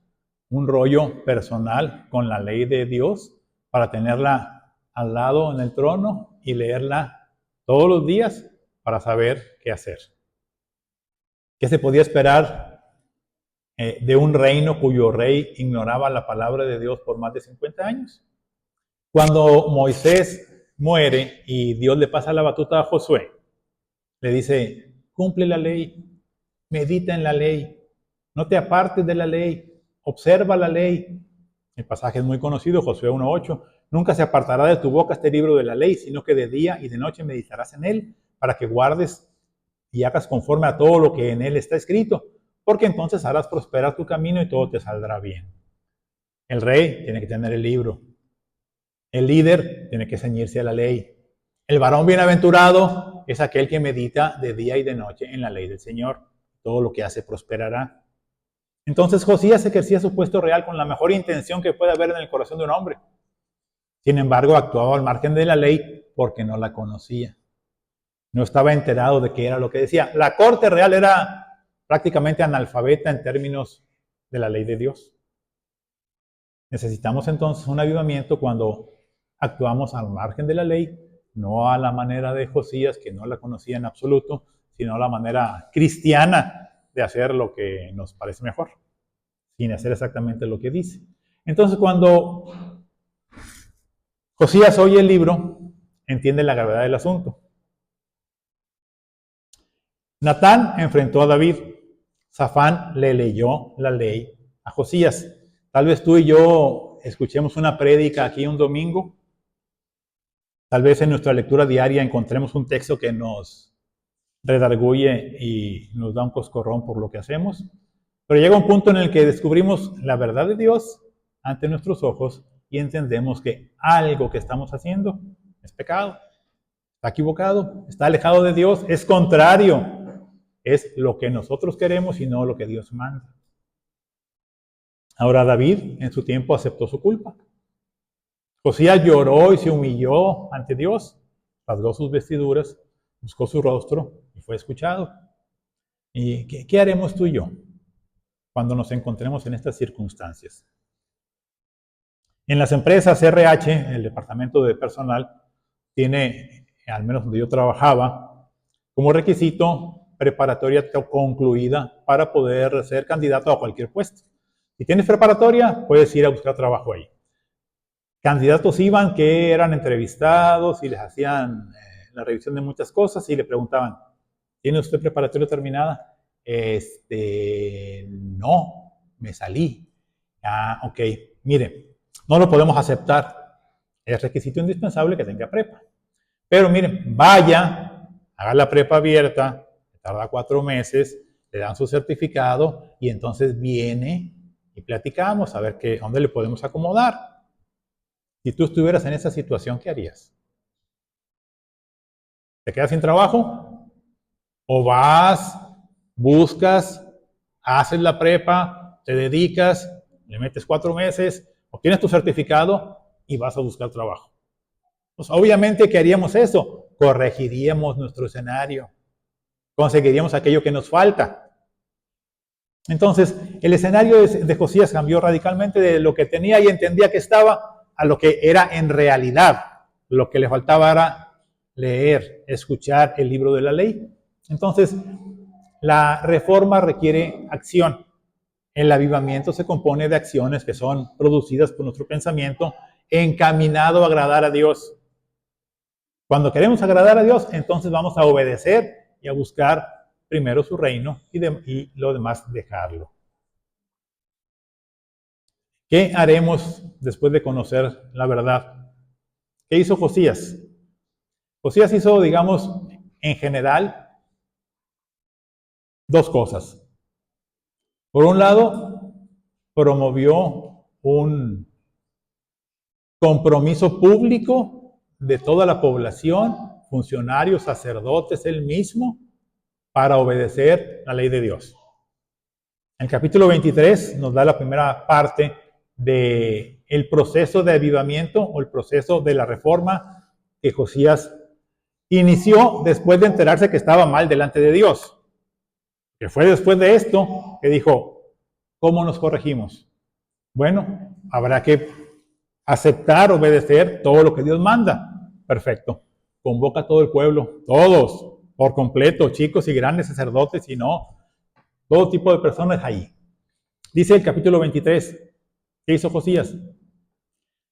un rollo personal con la ley de Dios para tenerla al lado en el trono y leerla todos los días para saber qué hacer. ¿Qué se podía esperar de un reino cuyo rey ignoraba la palabra de Dios por más de 50 años? Cuando Moisés muere y Dios le pasa la batuta a Josué, le dice, cumple la ley, medita en la ley, no te apartes de la ley, observa la ley. El pasaje es muy conocido, Josué 1:8. Nunca se apartará de tu boca este libro de la ley, sino que de día y de noche meditarás en él, para que guardes y hagas conforme a todo lo que en él está escrito, porque entonces harás prosperar tu camino y todo te saldrá bien. El rey tiene que tener el libro. El líder tiene que ceñirse a la ley. El varón bienaventurado es aquel que medita de día y de noche en la ley del Señor. Todo lo que hace prosperará. Entonces Josías ejercía su puesto real con la mejor intención que puede haber en el corazón de un hombre. Sin embargo, actuaba al margen de la ley porque no la conocía. No estaba enterado de qué era lo que decía. La corte real era prácticamente analfabeta en términos de la ley de Dios. Necesitamos entonces un avivamiento cuando actuamos al margen de la ley, no a la manera de Josías, que no la conocía en absoluto, sino a la manera cristiana de hacer lo que nos parece mejor. sin hacer exactamente lo que dice. Entonces, cuando Josías oye el libro, entiende la gravedad del asunto. Natán enfrentó a David. Safán le leyó la ley a Josías. Tal vez tú y yo escuchemos una prédica aquí un domingo. Tal vez en nuestra lectura diaria encontremos un texto que nos redarguye y nos da un coscorrón por lo que hacemos. Pero llega un punto en el que descubrimos la verdad de Dios ante nuestros ojos y entendemos que algo que estamos haciendo es pecado, está equivocado, está alejado de Dios, es contrario. Es lo que nosotros queremos y no lo que Dios manda. Ahora David en su tiempo aceptó su culpa. Josías lloró y se humilló ante Dios, rasgó sus vestiduras, buscó su rostro y fue escuchado. ¿Y qué haremos tú y yo cuando nos encontremos en estas circunstancias? En las empresas RH, el departamento de personal, tiene, al menos donde yo trabajaba, como requisito preparatoria concluida para poder ser candidato a cualquier puesto. Si tienes preparatoria, puedes ir a buscar trabajo ahí. Candidatos iban que eran entrevistados y les hacían la revisión de muchas cosas y le preguntaban, ¿tiene usted preparatoria terminada? No, me salí. Ok, mire, no lo podemos aceptar. Es requisito indispensable que tenga prepa. Pero miren, vaya, haga la prepa abierta, tarda 4 meses, le dan su certificado y entonces viene y platicamos a ver dónde le podemos acomodar. Si tú estuvieras en esa situación, ¿qué harías? ¿Te quedas sin trabajo? ¿O vas, buscas, haces la prepa, te dedicas, le metes 4 meses, obtienes tu certificado y vas a buscar trabajo? Pues obviamente que haríamos eso, corregiríamos nuestro escenario, conseguiríamos aquello que nos falta. Entonces, el escenario de Josías cambió radicalmente de lo que tenía y entendía que estaba a lo que era en realidad. Lo que le faltaba era leer, escuchar el libro de la ley. Entonces, la reforma requiere acción. El avivamiento se compone de acciones que son producidas por nuestro pensamiento encaminado a agradar a Dios. Cuando queremos agradar a Dios, entonces vamos a obedecer y a buscar primero su reino y lo demás dejarlo. ¿Qué haremos después de conocer la verdad? ¿Qué hizo Josías? Josías hizo, digamos, en general, 2 cosas. Por un lado, promovió un compromiso público de toda la población, funcionarios, sacerdotes, él mismo, para obedecer la ley de Dios. El capítulo 23 nos da la primera parte del proceso de avivamiento o el proceso de la reforma que Josías inició después de enterarse que estaba mal delante de Dios. Que fue después de esto que dijo, ¿cómo nos corregimos? Bueno, habrá que aceptar, obedecer todo lo que Dios manda. Perfecto. Convoca a todo el pueblo, todos, por completo, chicos y grandes, sacerdotes y no, todo tipo de personas ahí. Dice el capítulo 23, ¿qué hizo Josías?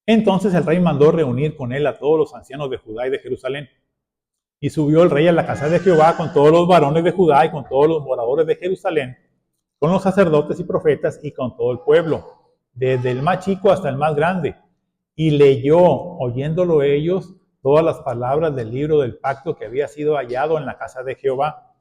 Entonces el rey mandó reunir con él a todos los ancianos de Judá y de Jerusalén. Y subió el rey a la casa de Jehová con todos los varones de Judá y con todos los moradores de Jerusalén, con los sacerdotes y profetas y con todo el pueblo, desde el más chico hasta el más grande. Y leyó, oyéndolo ellos, todas las palabras del libro del pacto que había sido hallado en la casa de Jehová.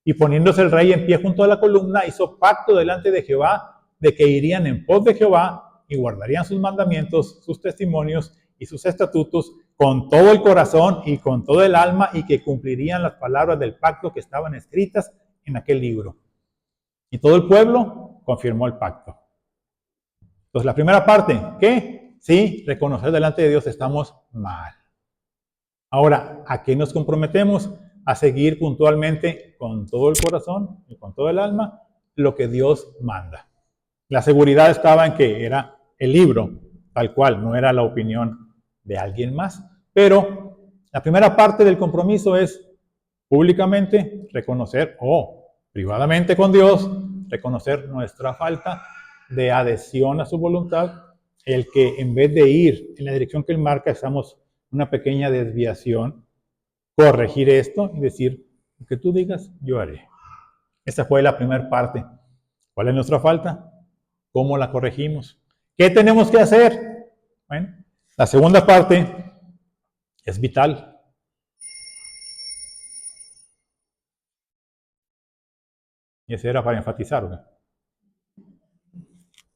Y poniéndose el rey en pie junto a la columna, hizo pacto delante de Jehová de que irían en pos de Jehová y guardarían sus mandamientos, sus testimonios y sus estatutos con todo el corazón y con todo el alma, y que cumplirían las palabras del pacto que estaban escritas en aquel libro. Y todo el pueblo confirmó el pacto. Entonces, la primera parte, ¿qué? Sí, reconocer delante de Dios estamos mal. Ahora, ¿a qué nos comprometemos? A seguir puntualmente con todo el corazón y con todo el alma lo que Dios manda. La seguridad estaba en que era el libro, tal cual, no era la opinión de alguien más. Pero la primera parte del compromiso es públicamente reconocer, o privadamente con Dios, reconocer nuestra falta de adhesión a su voluntad, el que en vez de ir en la dirección que él marca, estamos en una pequeña desviación, corregir esto y decir, lo que tú digas, yo haré. Esa fue la primera parte. ¿Cuál es nuestra falta? ¿Cómo la corregimos? ¿Qué tenemos que hacer? Bueno, la segunda parte es vital. Y ese era para enfatizar, ¿no?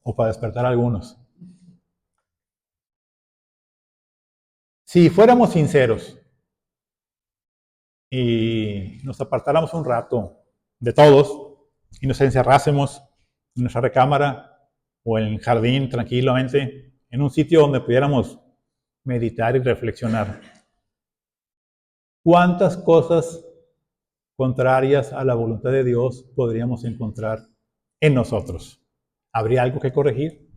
O para despertar a algunos. Si fuéramos sinceros y nos apartáramos un rato de todos y nos encerrásemos en nuestra recámara o en el jardín tranquilamente, en un sitio donde pudiéramos meditar y reflexionar, ¿cuántas cosas contrarias a la voluntad de Dios podríamos encontrar en nosotros? ¿Habría algo que corregir?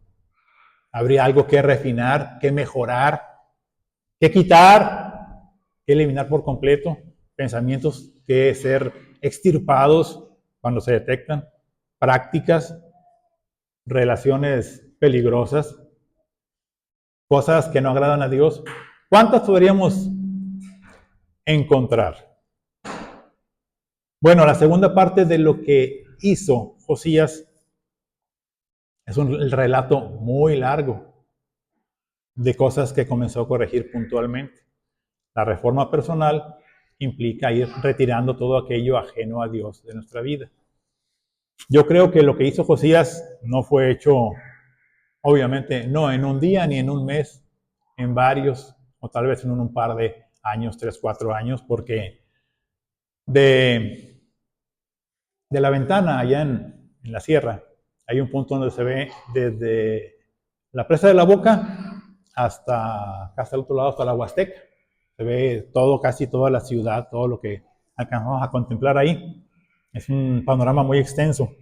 ¿Habría algo que refinar, que mejorar, que quitar, que eliminar por completo? Pensamientos que ser extirpados cuando se detectan, prácticas, relaciones peligrosas, cosas que no agradan a Dios. ¿Cuántas podríamos encontrar? Bueno, la segunda parte de lo que hizo Josías es un relato muy largo de cosas que comenzó a corregir puntualmente. La reforma personal implica ir retirando todo aquello ajeno a Dios de nuestra vida. Yo creo que lo que hizo Josías no fue hecho, obviamente, no en un día ni en un mes, en varios, o tal vez en un par de años, 3, 4 años, porque de la ventana allá en la sierra hay un punto donde se ve desde la presa de la Boca hasta el otro lado, hasta la Huasteca. Se ve todo, casi toda la ciudad, todo lo que alcanzamos a contemplar ahí. Es un panorama muy extenso.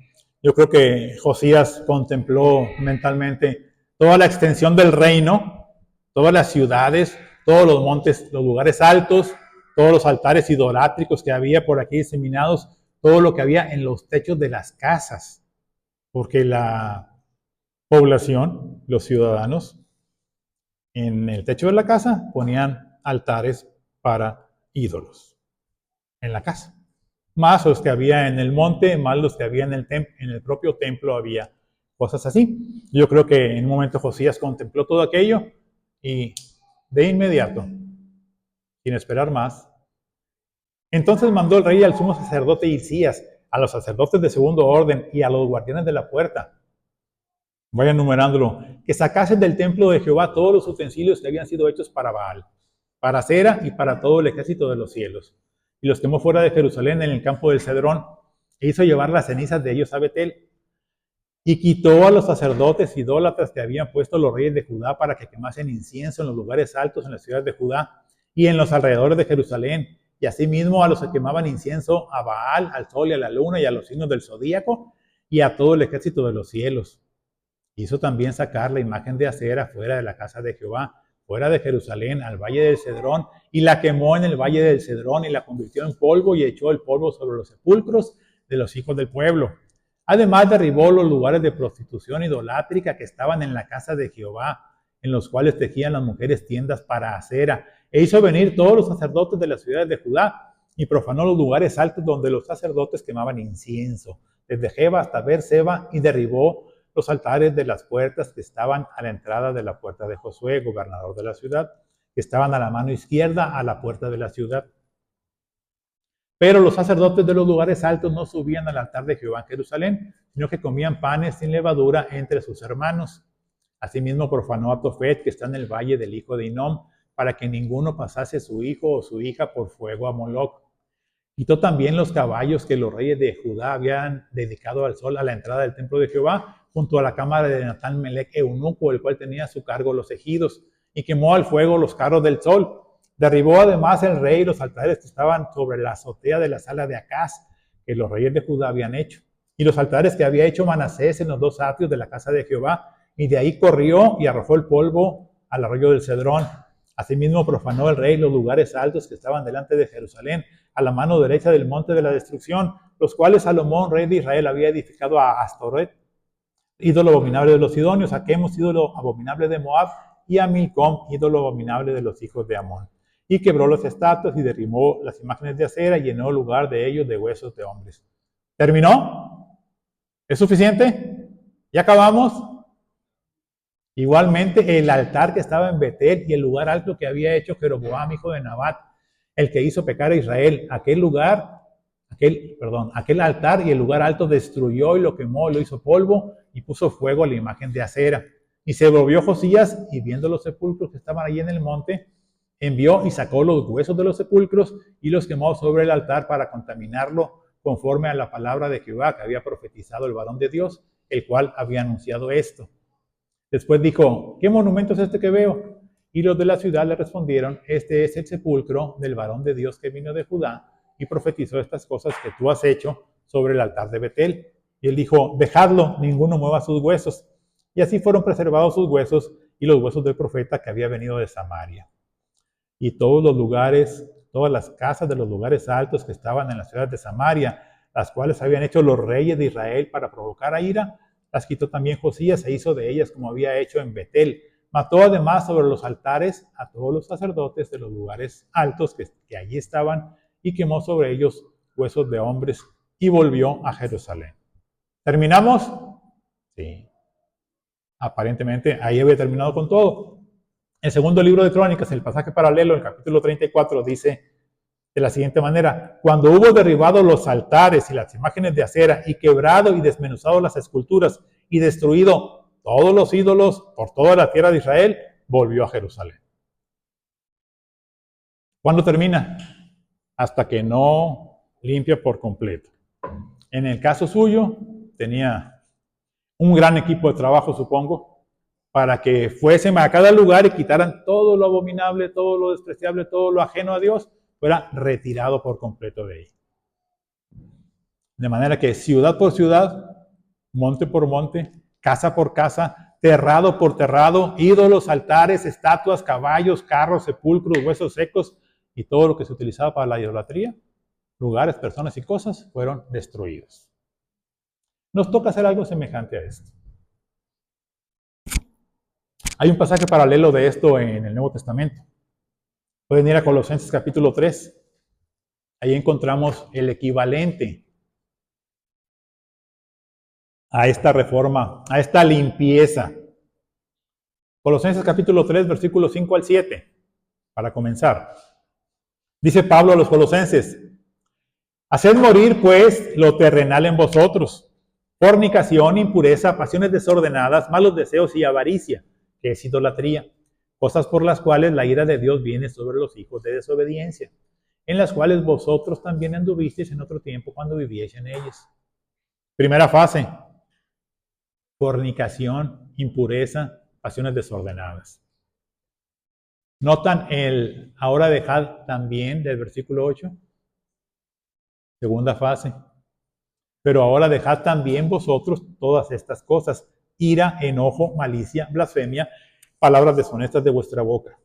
Yo creo que Josías contempló mentalmente toda la extensión del reino, todas las ciudades, todos los montes, los lugares altos, todos los altares idolátricos que había por aquí diseminados, todo lo que había en los techos de las casas, porque la población, los ciudadanos, en el techo de la casa ponían altares para ídolos en la casa. Más los que había en el monte, más los que había en el propio templo había cosas así. Yo creo que en un momento Josías contempló todo aquello y de inmediato, sin esperar más, entonces mandó el rey al sumo sacerdote Hilcías, a los sacerdotes de segundo orden y a los guardianes de la puerta, vayan numerándolo, que sacasen del templo de Jehová todos los utensilios que habían sido hechos para Baal, para Acera y para todo el ejército de los cielos. Y los quemó fuera de Jerusalén en el campo del Cedrón, e hizo llevar las cenizas de ellos a Betel. Y quitó a los sacerdotes idólatras que habían puesto los reyes de Judá para que quemasen incienso en los lugares altos en las ciudades de Judá y en los alrededores de Jerusalén, y asimismo a los que quemaban incienso a Baal, al sol y a la luna y a los signos del zodíaco y a todo el ejército de los cielos. Hizo también sacar la imagen de Acera fuera de la casa de Jehová, fuera de Jerusalén, al valle del Cedrón, y la quemó en el valle del Cedrón y la convirtió en polvo y echó el polvo sobre los sepulcros de los hijos del pueblo. Además derribó los lugares de prostitución idolátrica que estaban en la casa de Jehová, en los cuales tejían las mujeres tiendas para Acera, e hizo venir todos los sacerdotes de las ciudades de Judá, y profanó los lugares altos donde los sacerdotes quemaban incienso, desde Jeba hasta Beerseba, y derribó los altares de las puertas que estaban a la entrada de la puerta de Josué, gobernador de la ciudad, que estaban a la mano izquierda a la puerta de la ciudad. Pero los sacerdotes de los lugares altos no subían al altar de Jehová en Jerusalén, sino que comían panes sin levadura entre sus hermanos. Asimismo profanó a Tofet, que está en el valle del hijo de Hinom, para que ninguno pasase su hijo o su hija por fuego a Moloc. Quitó también los caballos que los reyes de Judá habían dedicado al sol a la entrada del templo de Jehová, junto a la cámara de Natán Melech, eunuco, el cual tenía a su cargo los ejidos, y quemó al fuego los carros del sol. Derribó además el rey los altares que estaban sobre la azotea de la sala de Acaz, que los reyes de Judá habían hecho, y los altares que había hecho Manasés en los dos atrios de la casa de Jehová, y de ahí corrió y arrojó el polvo al arroyo del Cedrón. Asimismo profanó el rey los lugares altos que estaban delante de Jerusalén, a la mano derecha del monte de la destrucción, los cuales Salomón, rey de Israel, había edificado a Astoret. ídolo abominable de los sidonios, a Quemos, ídolo abominable de Moab, y a Milcom, ídolo abominable de los hijos de Amón. Y quebró las estatuas y derribó las imágenes de acera y llenó el lugar de ellos de huesos de hombres. ¿Terminó? ¿Es suficiente? ¿Ya acabamos? Igualmente, el altar que estaba en Betel y el lugar alto que había hecho Jeroboam, hijo de Nabat, el que hizo pecar a Israel, aquel altar y el lugar alto destruyó y lo quemó, lo hizo polvo y puso fuego a la imagen de acera. Y se volvió Josías y viendo los sepulcros que estaban allí en el monte, envió y sacó los huesos de los sepulcros y los quemó sobre el altar para contaminarlo conforme a la palabra de Jehová que había profetizado el varón de Dios, el cual había anunciado esto. Después dijo, ¿qué monumento es este que veo? Y los de la ciudad le respondieron, este es el sepulcro del varón de Dios que vino de Judá y profetizó estas cosas que tú has hecho sobre el altar de Betel. Y él dijo, dejadlo, ninguno mueva sus huesos. Y así fueron preservados sus huesos y los huesos del profeta que había venido de Samaria. Y todos los lugares, todas las casas de los lugares altos que estaban en la ciudad de Samaria, las cuales habían hecho los reyes de Israel para provocar a ira, las quitó también Josías e hizo de ellas como había hecho en Betel. Mató además sobre los altares a todos los sacerdotes de los lugares altos que allí estaban y quemó sobre ellos huesos de hombres y volvió a Jerusalén. ¿Terminamos? Sí. Aparentemente ahí había terminado con todo. El segundo libro de Crónicas, el pasaje paralelo, el capítulo 34, dice de la siguiente manera, cuando hubo derribado los altares y las imágenes de acera y quebrado y desmenuzado las esculturas y destruido todos los ídolos por toda la tierra de Israel, volvió a Jerusalén. ¿Cuándo termina? Hasta que no limpia por completo. En el caso suyo, tenía un gran equipo de trabajo, supongo, para que fuesen a cada lugar y quitaran todo lo abominable, todo lo despreciable, todo lo ajeno a Dios, fuera retirado por completo de ahí. De manera que ciudad por ciudad, monte por monte, casa por casa, terrado por terrado, ídolos, altares, estatuas, caballos, carros, sepulcros, huesos secos y todo lo que se utilizaba para la idolatría, lugares, personas y cosas fueron destruidos. Nos toca hacer algo semejante a esto. Hay un pasaje paralelo de esto en el Nuevo Testamento. Pueden ir a Colosenses capítulo 3. Ahí encontramos el equivalente a esta reforma, a esta limpieza. Colosenses capítulo 3, versículos 5 al 7, para comenzar. Dice Pablo a los colosenses, haced morir pues lo terrenal en vosotros, fornicación, impureza, pasiones desordenadas, malos deseos y avaricia, que es idolatría, cosas por las cuales la ira de Dios viene sobre los hijos de desobediencia, en las cuales vosotros también anduvisteis en otro tiempo cuando vivíais en ellas. Primera fase, fornicación, impureza, pasiones desordenadas. ¿Notan el ahora dejad también del versículo 8? Segunda fase. Pero ahora dejad también vosotros todas estas cosas, ira, enojo, malicia, blasfemia, palabras deshonestas de vuestra boca.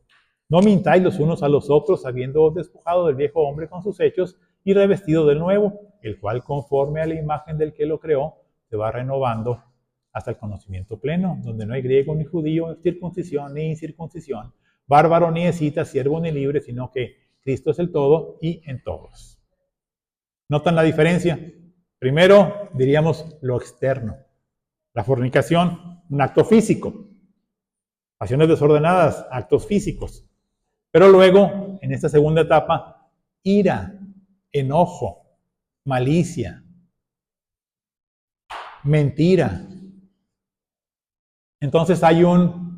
No mintáis los unos a los otros, habiéndoos despojado del viejo hombre con sus hechos y revestido del nuevo, el cual conforme a la imagen del que lo creó, se va renovando hasta el conocimiento pleno, donde no hay griego ni judío, circuncisión ni incircuncisión, bárbaro ni escita, siervo ni libre, sino que Cristo es el todo y en todos. ¿Notan la diferencia? Primero, diríamos lo externo. La fornicación, un acto físico. Pasiones desordenadas, actos físicos. Pero luego, en esta segunda etapa, ira, enojo, malicia, mentira. Entonces hay un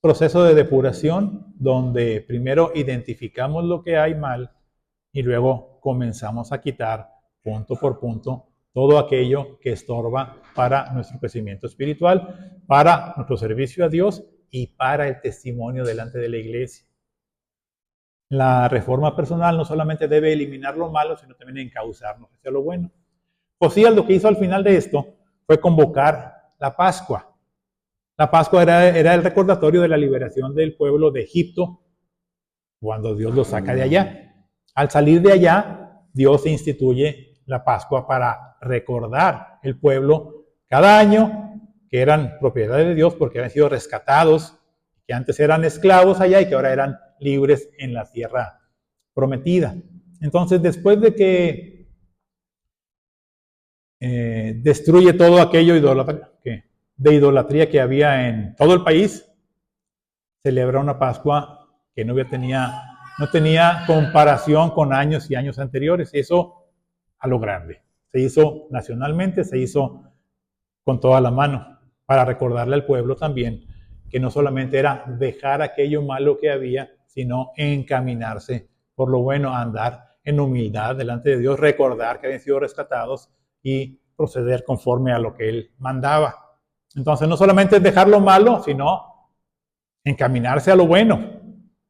proceso de depuración donde primero identificamos lo que hay mal y luego comenzamos a quitar punto por punto todo aquello que estorba para nuestro crecimiento espiritual, para nuestro servicio a Dios y para el testimonio delante de la iglesia. La reforma personal no solamente debe eliminar lo malo, sino también encauzarnos hacia lo bueno. Josías lo que hizo al final de esto fue convocar la Pascua. La Pascua era el recordatorio de la liberación del pueblo de Egipto cuando Dios lo saca de allá. Al salir de allá, Dios instituye la Pascua para recordar el pueblo cada año que eran propiedad de Dios porque habían sido rescatados, que antes eran esclavos allá y que ahora eran libres en la tierra prometida. Entonces, después de que destruye todo aquello de idolatría que había en todo el país, celebra una Pascua que no tenía comparación con años y años anteriores. Eso a lo grande. Se hizo nacionalmente, se hizo con toda la mano, para recordarle al pueblo también que no solamente era dejar aquello malo que había, sino encaminarse por lo bueno, a andar en humildad delante de Dios, recordar que habían sido rescatados y proceder conforme a lo que Él mandaba. Entonces, no solamente es dejar lo malo, sino encaminarse a lo bueno,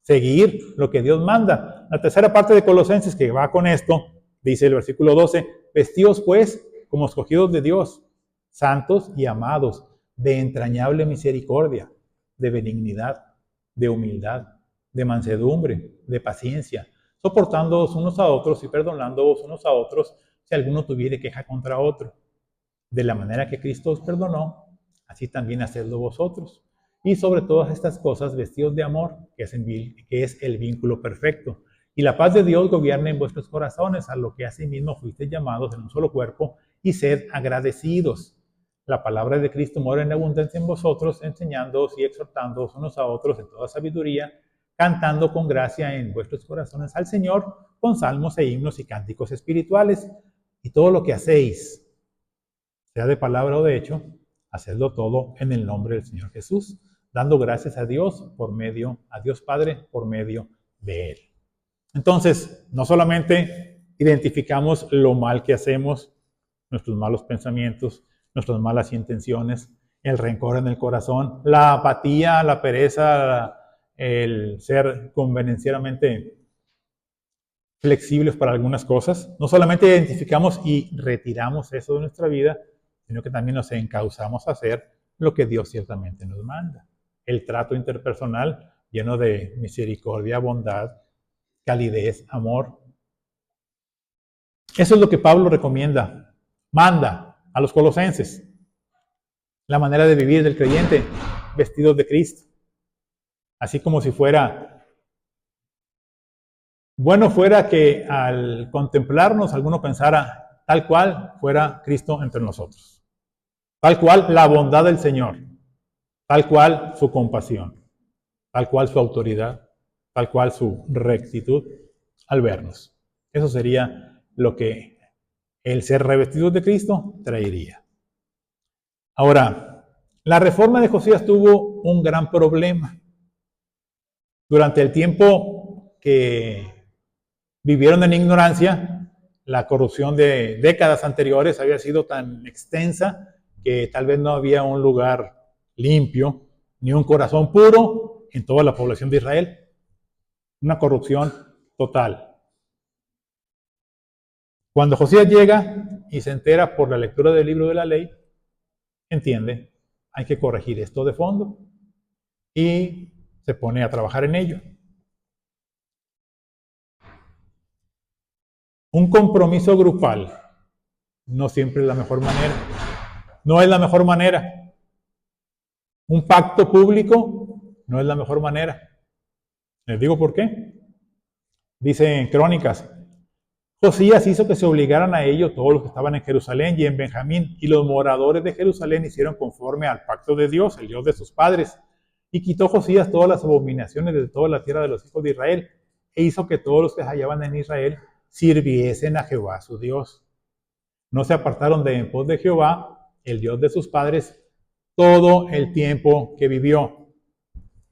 seguir lo que Dios manda. La tercera parte de Colosenses, que va con esto, dice el versículo 12, vestidos pues como escogidos de Dios, santos y amados, de entrañable misericordia, de benignidad, de humildad, de mansedumbre, de paciencia, soportándoos unos a otros y perdonándoos unos a otros si alguno tuviere queja contra otro. De la manera que Cristo os perdonó, así también hacedlo vosotros. Y sobre todas estas cosas, vestidos de amor, que es el vínculo perfecto. Y la paz de Dios gobierne en vuestros corazones, a lo que asimismo fuisteis llamados en un solo cuerpo, y sed agradecidos. La palabra de Cristo mora en abundancia en vosotros, enseñándoos y exhortándoos unos a otros en toda sabiduría, cantando con gracia en vuestros corazones al Señor, con salmos e himnos y cánticos espirituales. Y todo lo que hacéis, sea de palabra o de hecho, hacedlo todo en el nombre del Señor Jesús, dando gracias a Dios a Dios Padre, por medio de Él. Entonces, no solamente identificamos lo mal que hacemos, nuestros malos pensamientos, nuestras malas intenciones, el rencor en el corazón, la apatía, la pereza, el ser convenencieramente flexibles para algunas cosas. No solamente identificamos y retiramos eso de nuestra vida, sino que también nos encauzamos a hacer lo que Dios ciertamente nos manda. El trato interpersonal lleno de misericordia, bondad, calidez, amor. Eso es lo que Pablo recomienda, manda a los colosenses. La manera de vivir del creyente vestidos de Cristo. Así como si fuera, bueno fuera que al contemplarnos alguno pensara tal cual fuera Cristo entre nosotros. Tal cual la bondad del Señor. Tal cual su compasión. Tal cual su autoridad. Tal cual su rectitud al vernos. Eso sería lo que el ser revestidos de Cristo traería. Ahora, la reforma de Josías tuvo un gran problema. Durante el tiempo que vivieron en ignorancia, la corrupción de décadas anteriores había sido tan extensa que tal vez no había un lugar limpio ni un corazón puro en toda la población de Israel. Una corrupción total. Cuando Josías llega y se entera por la lectura del libro de la ley, entiende, hay que corregir esto de fondo y se pone a trabajar en ello. Un compromiso grupal no siempre es la mejor manera. No es la mejor manera. Un pacto público no es la mejor manera. Les digo por qué. Dice en Crónicas, Josías hizo que se obligaran a ello todos los que estaban en Jerusalén y en Benjamín, y los moradores de Jerusalén hicieron conforme al pacto de Dios, el Dios de sus padres, y quitó Josías todas las abominaciones de toda la tierra de los hijos de Israel, e hizo que todos los que se hallaban en Israel sirviesen a Jehová su Dios. No se apartaron de en pos de Jehová, el Dios de sus padres, todo el tiempo que vivió.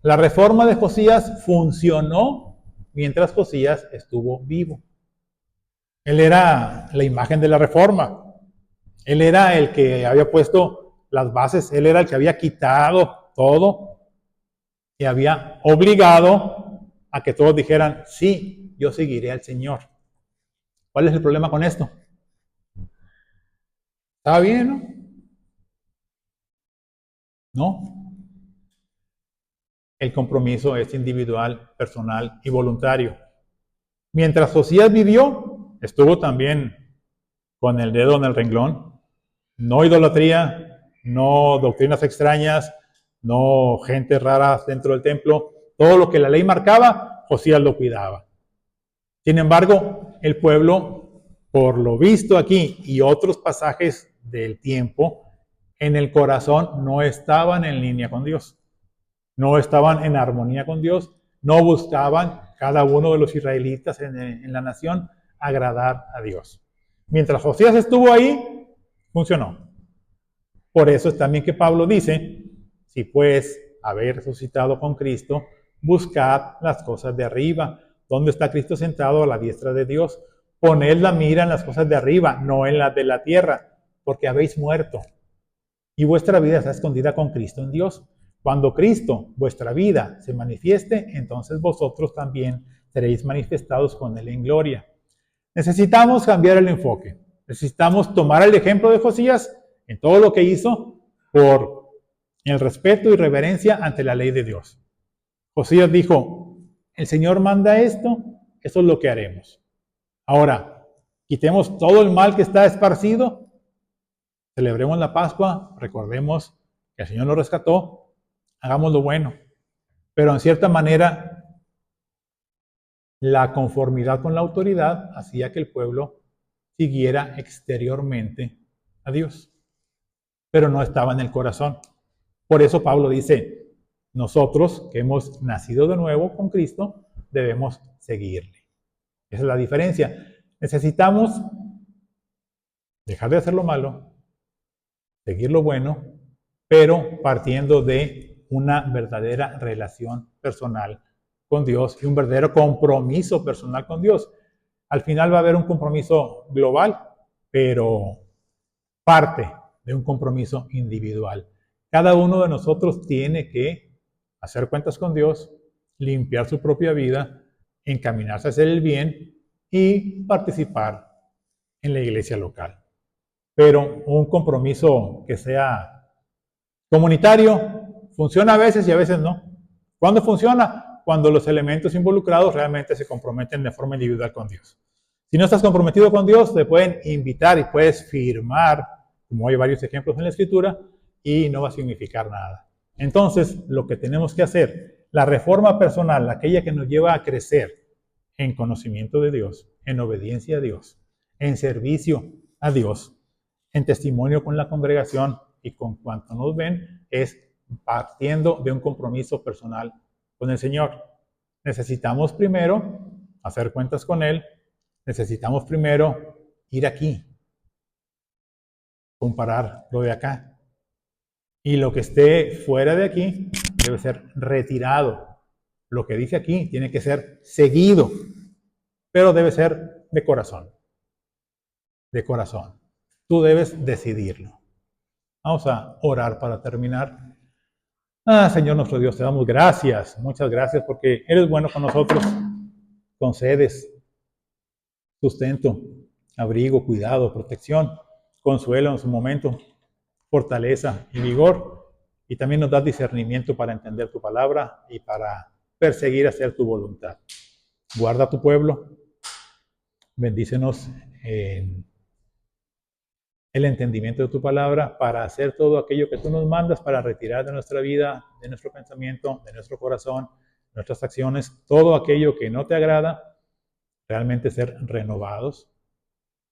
La reforma de Josías funcionó mientras Josías estuvo vivo. Él era la imagen de la reforma. Él era el que había puesto las bases. Él era el que había quitado todo y había obligado a que todos dijeran, sí, yo seguiré al Señor. ¿Cuál es el problema con esto? ¿Estaba bien, no? No. El compromiso es individual, personal y voluntario. Mientras Josías vivió, estuvo también con el dedo en el renglón. No idolatría, no doctrinas extrañas, no gente rara dentro del templo. Todo lo que la ley marcaba, Josías lo cuidaba. Sin embargo, el pueblo, por lo visto aquí y otros pasajes del tiempo, en el corazón no estaban en línea con Dios. No estaban en armonía con Dios. No buscaban cada uno de los israelitas en la nación agradar a Dios. Mientras Josías estuvo ahí, funcionó. Por eso es también que Pablo dice, si pues habéis resucitado con Cristo, buscad las cosas de arriba, donde está Cristo sentado a la diestra de Dios. Poned la mira en las cosas de arriba, no en las de la tierra, porque habéis muerto. Y vuestra vida está escondida con Cristo en Dios. Cuando Cristo, vuestra vida, se manifieste, entonces vosotros también seréis manifestados con Él en gloria. Necesitamos cambiar el enfoque. Necesitamos tomar el ejemplo de Josías en todo lo que hizo por el respeto y reverencia ante la ley de Dios. Josías dijo, el Señor manda esto, eso es lo que haremos. Ahora, quitemos todo el mal que está esparcido, celebremos la Pascua, recordemos que el Señor nos rescató, hagamos lo bueno. Pero en cierta manera, la conformidad con la autoridad hacía que el pueblo siguiera exteriormente a Dios, pero no estaba en el corazón. Por eso Pablo dice, nosotros que hemos nacido de nuevo con Cristo, debemos seguirle. Esa es la diferencia. Necesitamos dejar de hacer lo malo, seguir lo bueno, pero partiendo de una verdadera relación personal con Dios y un verdadero compromiso personal con Dios. Al final va a haber un compromiso global, pero parte de un compromiso individual. Cada uno de nosotros tiene que hacer cuentas con Dios, limpiar su propia vida, encaminarse a hacer el bien y participar en la iglesia local. Pero un compromiso que sea comunitario funciona a veces y a veces no. ¿Cuándo funciona? Cuando los elementos involucrados realmente se comprometen de forma individual con Dios. Si no estás comprometido con Dios, te pueden invitar y puedes firmar, como hay varios ejemplos en la Escritura, y no va a significar nada. Entonces, lo que tenemos que hacer, la reforma personal, aquella que nos lleva a crecer en conocimiento de Dios, en obediencia a Dios, en servicio a Dios, en testimonio con la congregación y con cuanto nos ven, es partiendo de un compromiso personal con el Señor. Necesitamos primero hacer cuentas con Él, necesitamos primero ir aquí, comparar lo de acá. Y lo que esté fuera de aquí debe ser retirado. Lo que dice aquí tiene que ser seguido, pero debe ser de corazón. De corazón. Tú debes decidirlo. Vamos a orar para terminar. Señor nuestro Dios, te damos gracias. Muchas gracias porque eres bueno con nosotros. Concedes sustento, abrigo, cuidado, protección, consuelo en su momento, fortaleza y vigor. Y también nos das discernimiento para entender tu palabra y para perseguir hacer tu voluntad. Guarda a tu pueblo. Bendícenos en el entendimiento de tu palabra para hacer todo aquello que tú nos mandas, para retirar de nuestra vida, de nuestro pensamiento, de nuestro corazón, nuestras acciones, todo aquello que no te agrada, realmente ser renovados,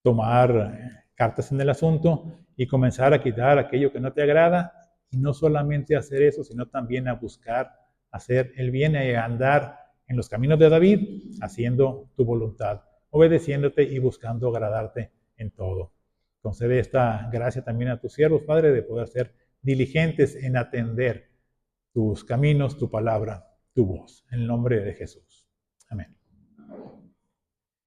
tomar cartas en el asunto y comenzar a quitar aquello que no te agrada, y no solamente hacer eso, sino también a buscar hacer el bien y a andar en los caminos de David, haciendo tu voluntad, obedeciéndote y buscando agradarte en todo. Concede esta gracia también a tus siervos, Padre, de poder ser diligentes en atender tus caminos, tu palabra, tu voz. En el nombre de Jesús. Amén.